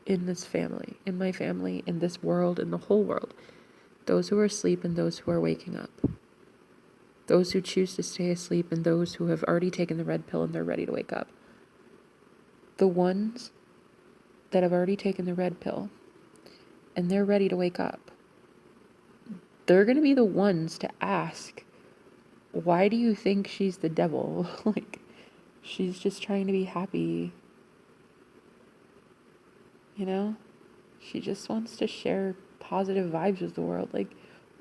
in this family, in my family, in this world, in the whole world. Those who are asleep and those who are waking up. Those who choose to stay asleep and those who have already taken the red pill and they're ready to wake up. The ones that have already taken the red pill and they're ready to wake up, they're going to be the ones to ask, why do you think she's the devil? She's just trying to be happy. She just wants to share positive vibes with the world.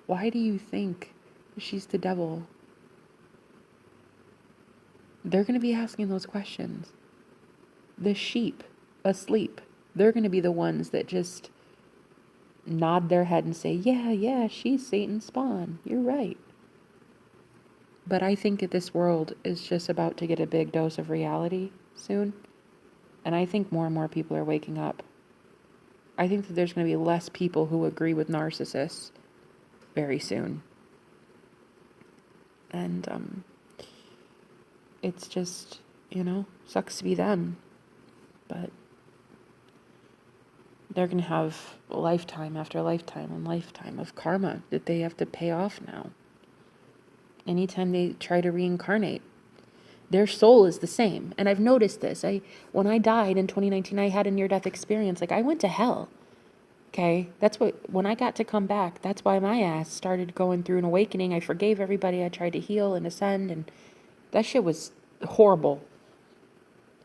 Why do you think she's the devil? They're going to be asking those questions. The sheep asleep, they're going to be the ones that just nod their head and say, yeah, she's Satan's spawn. You're right. But I think that this world is just about to get a big dose of reality soon. And I think more and more people are waking up. I think that there's going to be less people who agree with narcissists very soon. And it's just, sucks to be them. But they're going to have lifetime after lifetime and lifetime of karma that they have to pay off now. Anytime they try to reincarnate, their soul is the same. And I've noticed this. When I died in 2019, I had a near-death experience. Like, I went to hell. Okay? When I got to come back, that's why my ass started going through an awakening. I forgave everybody. I tried to heal and ascend, and that shit was horrible.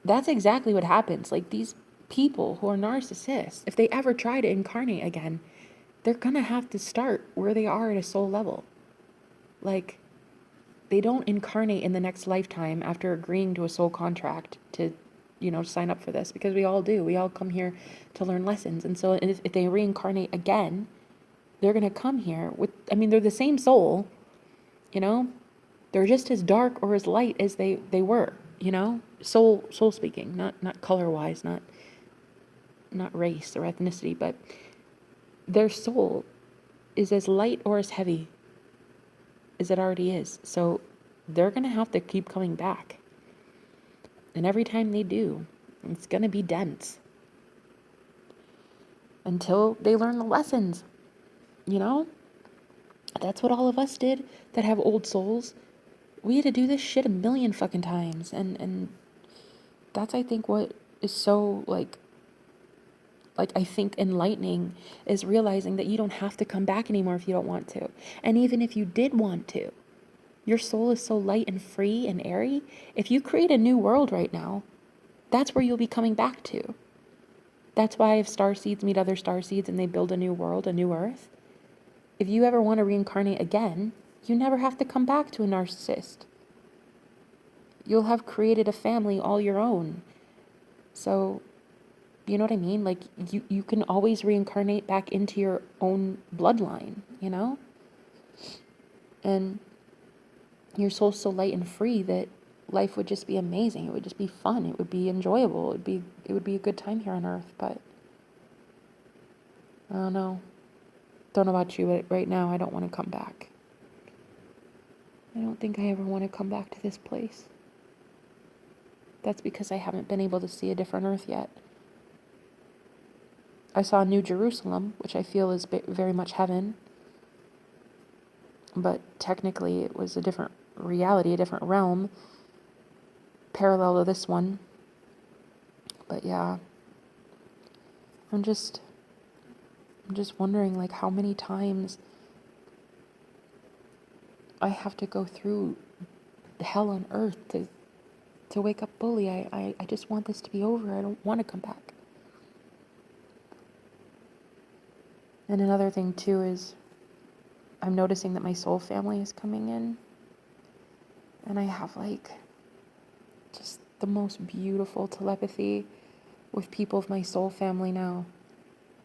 That's exactly what happens. Like, these people who are narcissists, if they ever try to incarnate again, they're gonna have to start where they are at a soul level. Like, they don't incarnate in the next lifetime after agreeing to a soul contract to, sign up for this, because we all do. We all come here to learn lessons. And so if they reincarnate again, they're going to come here they're the same soul, they're just as dark or as light as they were, soul speaking, not color wise, not race or ethnicity, but their soul is as light or as heavy as it already is. So they're going to have to keep coming back. And every time they do, it's going to be dense. Until they learn the lessons, That's what all of us did that have old souls. We had to do this shit a million fucking times. And that's, I think, what is so, I think enlightening, is realizing that you don't have to come back anymore if you don't want to. And even if you did want to, your soul is so light and free and airy. If you create a new world right now, that's where you'll be coming back to. That's why if starseeds meet other starseeds and they build a new world, a new earth, if you ever want to reincarnate again, you never have to come back to a narcissist. You'll have created a family all your own. So, you know what I mean? Like, you can always reincarnate back into your own bloodline, And your soul's so light and free that life would just be amazing. It would just be fun. It would be enjoyable. It would be a good time here on earth. But I don't know. Don't know about you, but right now I don't want to come back. I don't think I ever want to come back to this place. That's because I haven't been able to see a different earth yet. I saw New Jerusalem, which I feel is very much heaven. But technically it was a different reality, a different realm, parallel to this one. But yeah, I'm just wondering, like, how many times I have to go through hell on earth to wake up fully. I just want this to be over. I don't want to come back. And another thing too is I'm noticing that my soul family is coming in. And I have just the most beautiful telepathy with people of my soul family now.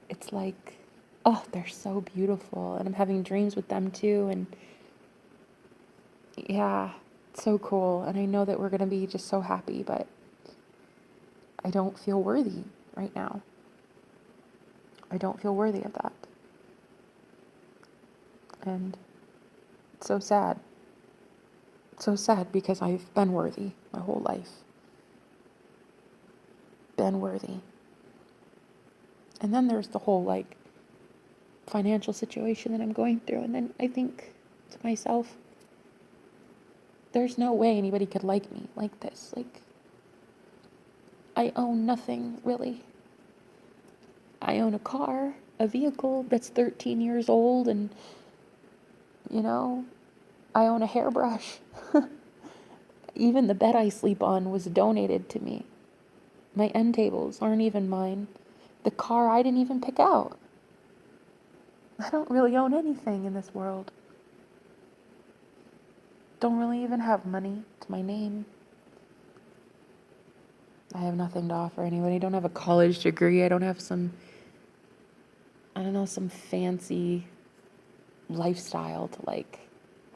It's like, oh, they're so beautiful. And I'm having dreams with them too. And yeah, it's so cool. And I know that we're going to be just so happy, but I don't feel worthy right now. I don't feel worthy of that. And it's so sad. It's so sad because I've been worthy my whole life. Been worthy. And then there's the whole financial situation that I'm going through. And then I think to myself, there's no way anybody could like me like this. I own nothing, really. I own a car, a vehicle that's 13 years old, and, I own a hairbrush. Even the bed I sleep on was donated to me. My end tables aren't even mine. The car I didn't even pick out. I don't really own anything in this world. Don't really even have money to my name. I have nothing to offer anybody. I don't have a college degree. I don't have some fancy lifestyle to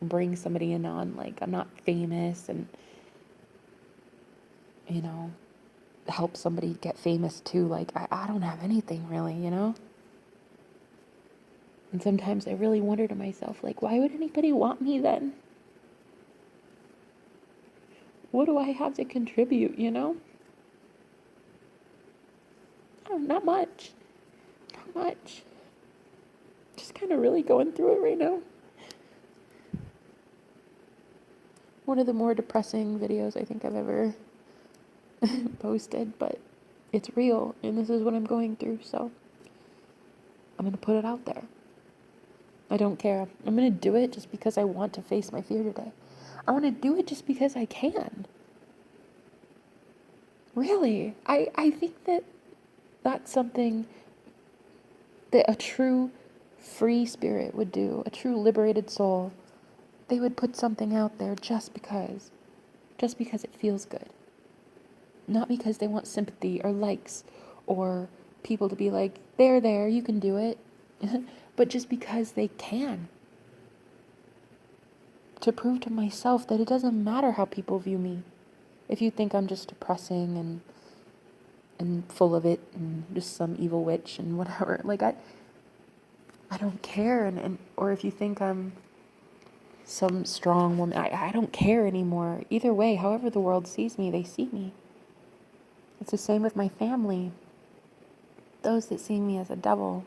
bring somebody in on. I'm not famous and, help somebody get famous too. I don't have anything really, And sometimes I really wonder to myself, why would anybody want me then? What do I have to contribute, Oh, not much. much. Just kind of really going through it right now. One of the more depressing videos I think I've ever posted, but it's real, and this is what I'm going through, so I'm gonna put it out there. I don't care. I'm gonna do it just because I want to face my fear today. I want to do it just because I can. Really, I think that that's something that a true free spirit would do, a true liberated soul. They would put something out there just because it feels good. Not because they want sympathy or likes or people to be like, there, you can do it. But just because they can. To prove to myself that it doesn't matter how people view me. If you think I'm just depressing and full of it and just some evil witch and whatever, like I don't care, and or if you think I'm some strong woman, I don't care anymore. Either way, however the world sees me, they see me. It's the same with my family. Those that see me as a devil,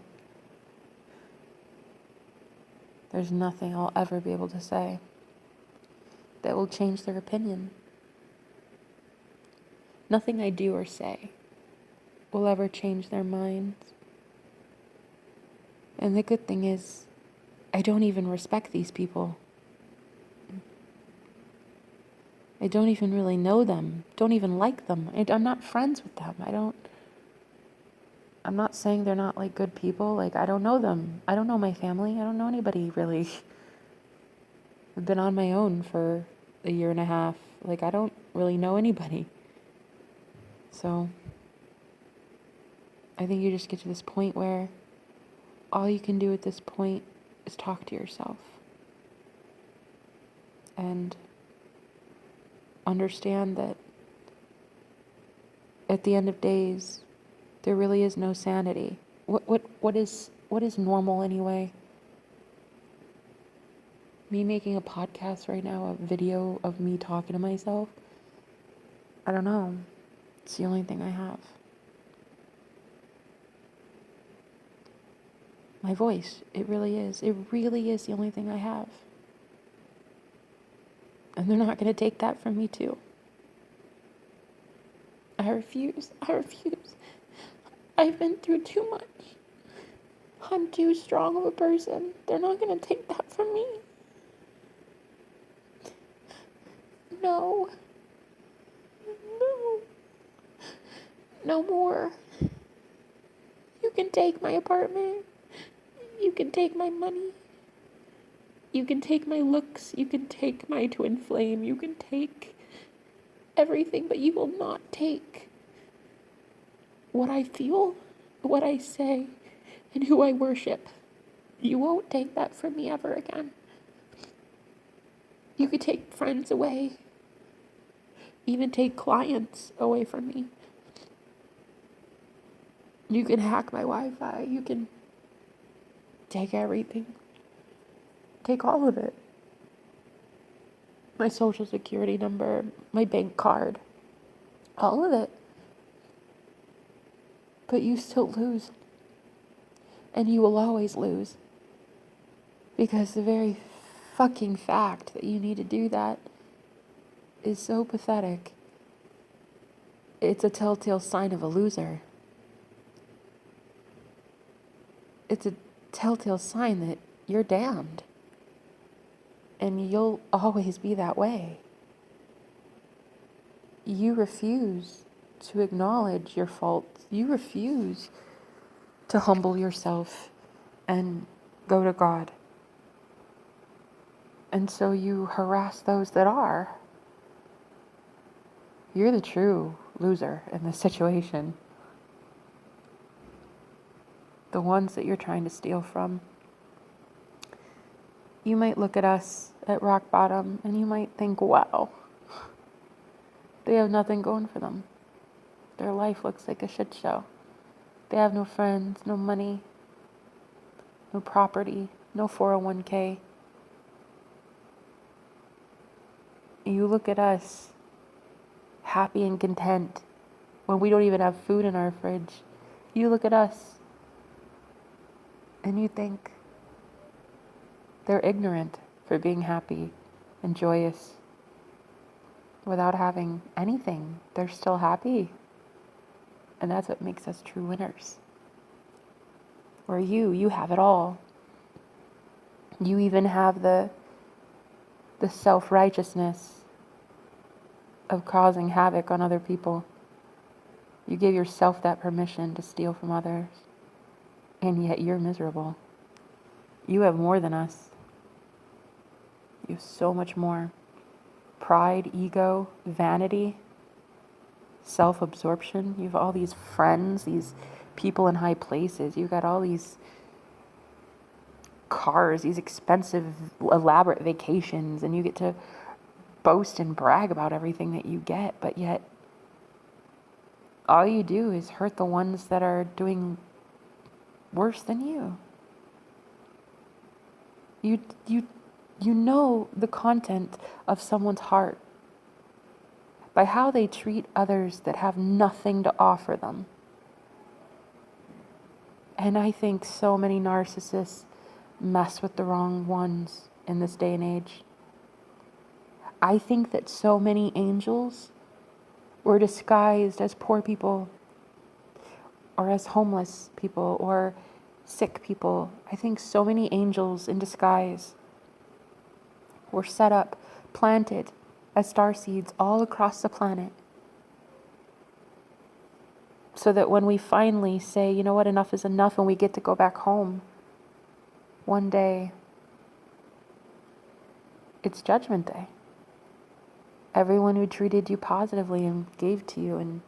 there's nothing I'll ever be able to say that will change their opinion. Nothing I do or say will ever change their minds. And the good thing is, I don't even respect these people. I don't even really know them, don't even like them. I'm not friends with them. I'm not saying they're not like good people. Like, I don't know them. I don't know my family. I don't know anybody really. I've been on my own for a year and a half. Like, I don't really know anybody. So, I think you just get to this point where all you can do at this point is talk to yourself. And understand that at the end of days, there really is no sanity. What is normal anyway? Me making a podcast right now, a video of me talking to myself, I don't know. It's the only thing I have. My voice, it really is. It really is the only thing I have. And they're not going to take that from me too. I refuse. I've been through too much. I'm too strong of a person. They're not going to take that from me. No. No more. You can take my apartment. You can take my money. You can take my looks. You can take my twin flame. You can take everything, but you will not take what I feel, what I say, and who I worship. You won't take that from me ever again. You could take friends away, even take clients away from me. You can hack my Wi-Fi. You can take everything. Take all of it. My social security number, my bank card, all of it. But you still lose. And you will always lose. Because the very fucking fact that you need to do that is so pathetic. It's a telltale sign of a loser. It's a telltale sign that you're damned. And you'll always be that way. You refuse to acknowledge your faults. You refuse to humble yourself and go to God. And so you harass those that are. You're the true loser in this situation. The ones that you're trying to steal from. You might look at us at rock bottom and you might think, wow, they have nothing going for them. Their life looks like a shit show. They have no friends, no money, no property, no 401k. You look at us happy and content when we don't even have food in our fridge. You look at us And you think they're ignorant for being happy and joyous without having anything. They're still happy. And that's what makes us true winners. Where you have it all. You even have the self-righteousness of causing havoc on other people. You give yourself that permission to steal from others. And yet you're miserable. You have more than us. You have so much more. Pride, ego, vanity, self-absorption. You have all these friends, these people in high places. You got all these cars, these expensive, elaborate vacations, and you get to boast and brag about everything that you get, but yet all you do is hurt the ones that are doing worse than you. You know the content of someone's heart by how they treat others that have nothing to offer them. And I think so many narcissists mess with the wrong ones in this day and age. I think that so many angels were disguised as poor people or as homeless people or sick people. I think so many angels in disguise were set up, planted as starseeds all across the planet. So that when we finally say, you know what, enough is enough, and we get to go back home, one day, it's Judgment Day. Everyone who treated you positively and gave to you and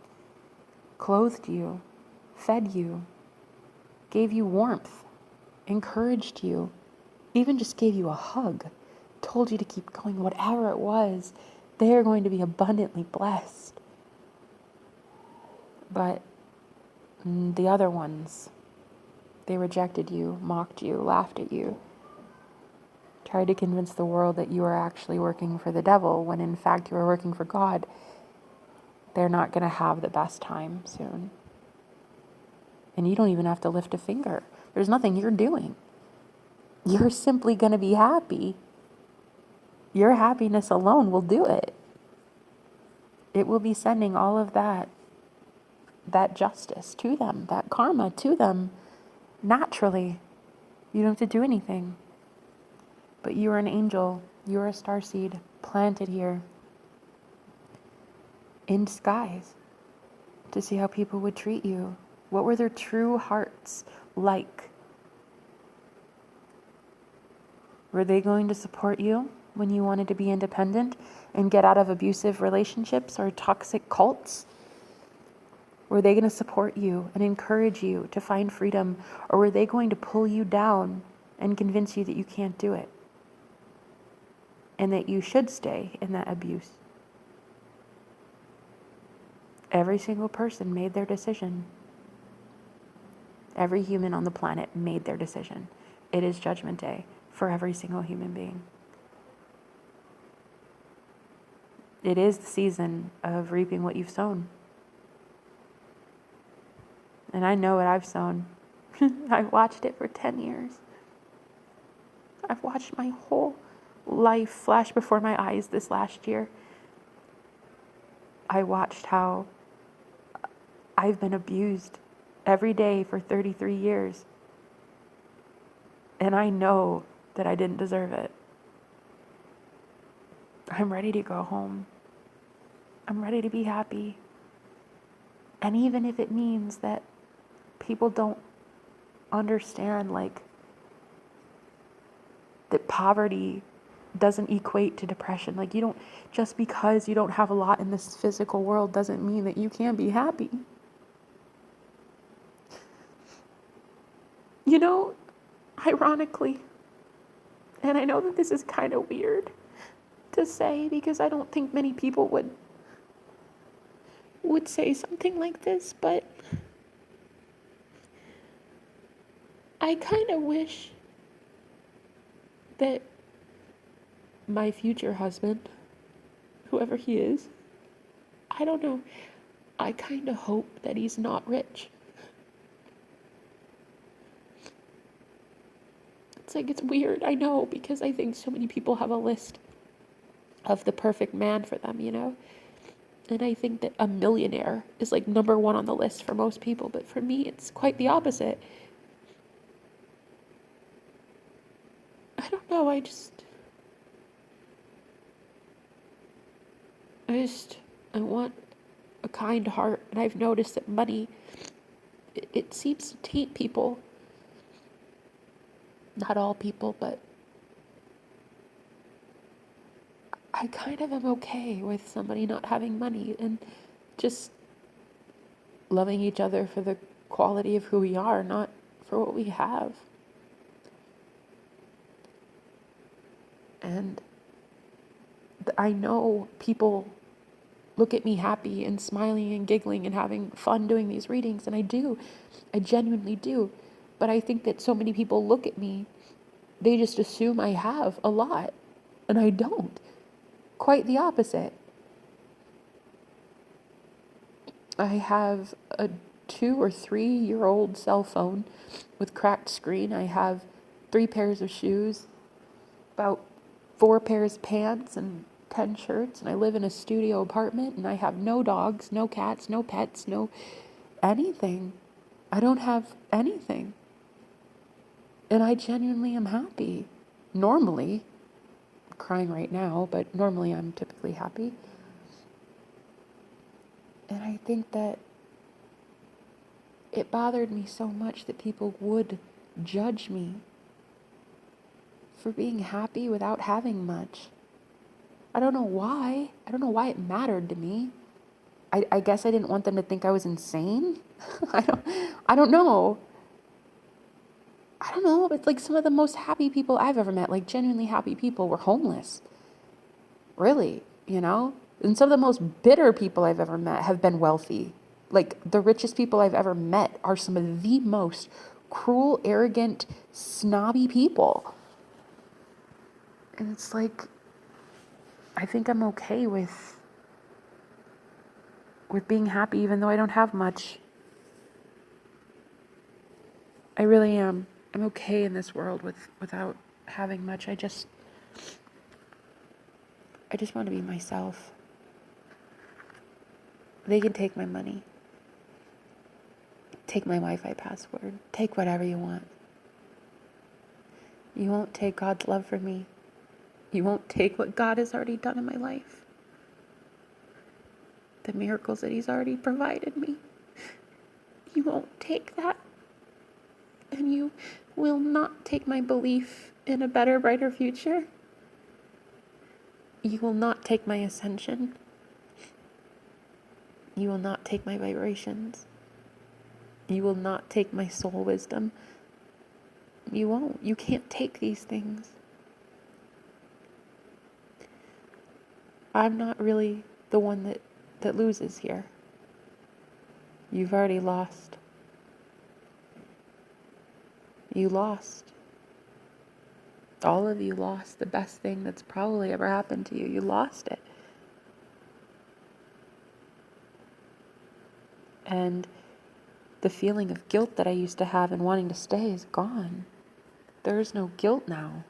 clothed you, fed you, gave you warmth, encouraged you, even just gave you a hug, told you to keep going, whatever it was, they're going to be abundantly blessed. But the other ones, they rejected you, mocked you, laughed at you, tried to convince the world that you are actually working for the devil, when in fact you are working for God. They're not going to have the best time soon. And you don't even have to lift a finger. There's nothing you're doing. You're simply going to be happy. Your happiness alone will do it. It will be sending all of that justice to them, that karma to them naturally. You don't have to do anything. But you are an angel. You are a starseed planted here in disguise to see how people would treat you. What were their true hearts like? Were they going to support you when you wanted to be independent and get out of abusive relationships or toxic cults? Were they going to support you and encourage you to find freedom? Or were they going to pull you down and convince you that you can't do it and that you should stay in that abuse? Every single person made their decision. Every human on the planet made their decision. It is Judgment Day for every single human being. It is the season of reaping what you've sown. And I know what I've sown. I've watched it for 10 years. I've watched my whole life flash before my eyes this last year. I watched how I've been abused every day for 33 years. And I know that I didn't deserve it. I'm ready to go home. I'm ready to be happy. And even if it means that people don't understand, like, that poverty doesn't equate to depression. Like, you don't, just because you don't have a lot in this physical world doesn't mean that you can't be happy. You know, ironically, and I know that this is kind of weird to say because I don't think many people would say something like this, but I kind of wish that my future husband, whoever he is, I don't know, I kind of hope that he's not rich. It's like, it's weird, I know, because I think so many people have a list of the perfect man for them, you know? And I think that a millionaire is like number one on the list for most people, but for me, it's quite the opposite. I don't know, I want a kind heart, and I've noticed that money, it seems to taint people. Not all people, but I kind of am okay with somebody not having money and just loving each other for the quality of who we are, not for what we have. And I know people look at me happy and smiling and giggling and having fun doing these readings, and I do. I genuinely do. But I think that so many people look at me, they just assume I have a lot, and I don't. Quite the opposite. I have a 2 or 3 year old cell phone with cracked screen. I have 3 pairs of shoes, about 4 pairs of pants, and 10 shirts, and I live in a studio apartment, and I have no dogs, no cats, no pets, no anything. I don't have anything. And I genuinely am happy. Normally, I'm crying right now, but normally I'm typically happy. And I think that it bothered me so much that people would judge me for being happy without having much. I don't know why. I don't know why it mattered to me. I guess I didn't want them to think I was insane. I don't know. I don't know. It's like some of the most happy people I've ever met, like genuinely happy people, were homeless. Really, you know? And some of the most bitter people I've ever met have been wealthy. Like the richest people I've ever met are some of the most cruel, arrogant, snobby people. And it's like, I think I'm okay with being happy even though I don't have much. I really am. I'm okay in this world without having much. I just want to be myself. They can take my money. Take my Wi-Fi password. Take whatever you want. You won't take God's love for me. You won't take what God has already done in my life. The miracles that He's already provided me. You won't take that. And you will not take my belief in a better, brighter future. You will not take my ascension. You will not take my vibrations. You will not take my soul wisdom. You won't. You can't take these things. I'm not really the one that loses here. You've already lost. You lost. All of you lost the best thing that's probably ever happened to you. You lost it. And the feeling of guilt that I used to have and wanting to stay is gone. There's no guilt now.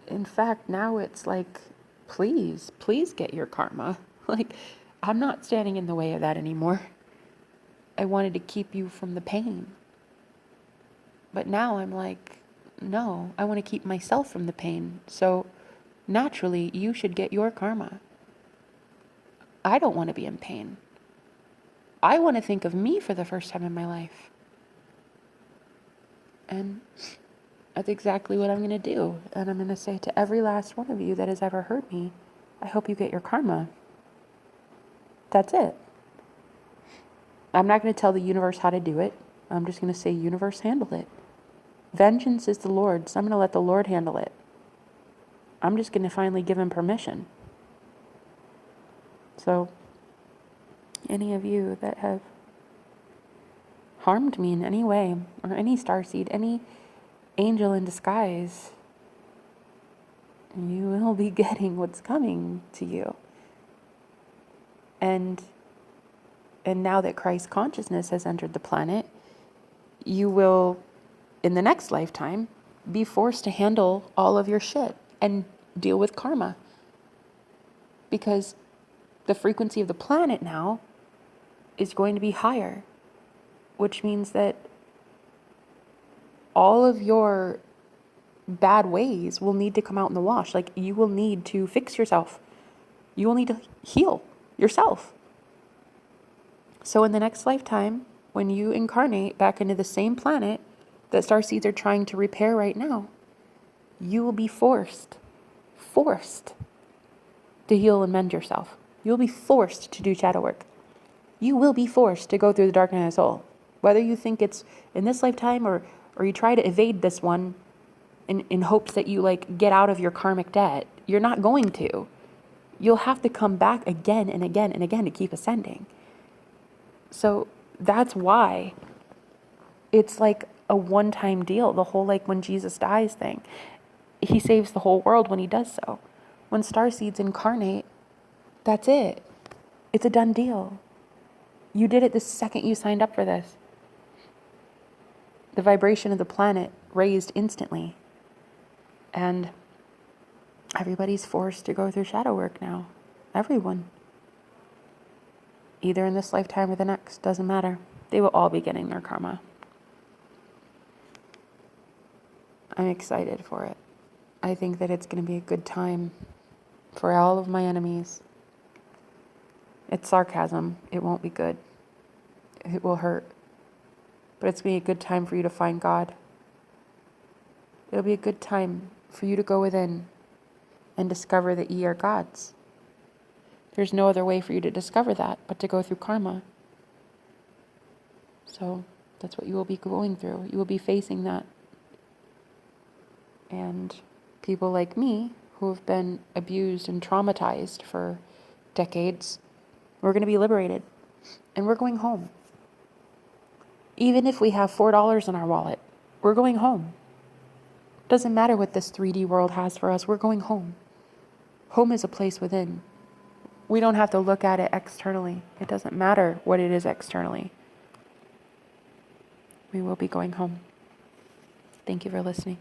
In fact, now it's like, please get your karma. Like, I'm not standing in the way of that anymore. I wanted to keep you from the pain. But now I'm like, no, I want to keep myself from the pain. So naturally, you should get your karma. I don't want to be in pain. I want to think of me for the first time in my life. And that's exactly what I'm going to do. And I'm going to say to every last one of you that has ever hurt me, I hope you get your karma. That's it. I'm not going to tell the universe how to do it. I'm just going to say, universe, handle it. Vengeance is the Lord's. I'm going to let the Lord handle it. I'm just going to finally give Him permission. So, any of you that have harmed me in any way, or any starseed, any angel in disguise, you will be getting what's coming to you. And now that Christ consciousness has entered the planet, you will, in the next lifetime, be forced to handle all of your shit and deal with karma. Because the frequency of the planet now is going to be higher, which means that all of your bad ways will need to come out in the wash. Like, you will need to fix yourself. You will need to heal yourself. So in the next lifetime, when you incarnate back into the same planet that starseeds are trying to repair right now, you will be forced to heal and mend yourself. You'll be forced to do shadow work. You will be forced to go through the dark night of the soul. Whether you think it's in this lifetime or you try to evade this one in hopes that you like get out of your karmic debt, you're not going to. You'll have to come back again and again and again to keep ascending. So that's why it's like a one-time deal. The whole like when Jesus dies thing. He saves the whole world when he does so. When starseeds incarnate, that's it. It's a done deal. You did it the second you signed up for this. The vibration of the planet raised instantly. And everybody's forced to go through shadow work now. Everyone. Either in this lifetime or the next, doesn't matter. They will all be getting their karma. I'm excited for it. I think that it's going to be a good time for all of my enemies. It's sarcasm. It won't be good. It will hurt. But it's going to be a good time for you to find God. It'll be a good time for you to go within and discover that ye are gods. There's no other way for you to discover that but to go through karma. So that's what you will be going through. You will be facing that. And people like me who have been abused and traumatized for decades, we're going to be liberated. And we're going home. Even if we have $4 in our wallet, we're going home. Doesn't matter what this 3D world has for us, we're going home. Home is a place within. We don't have to look at it externally. It doesn't matter what it is externally. We will be going home. Thank you for listening.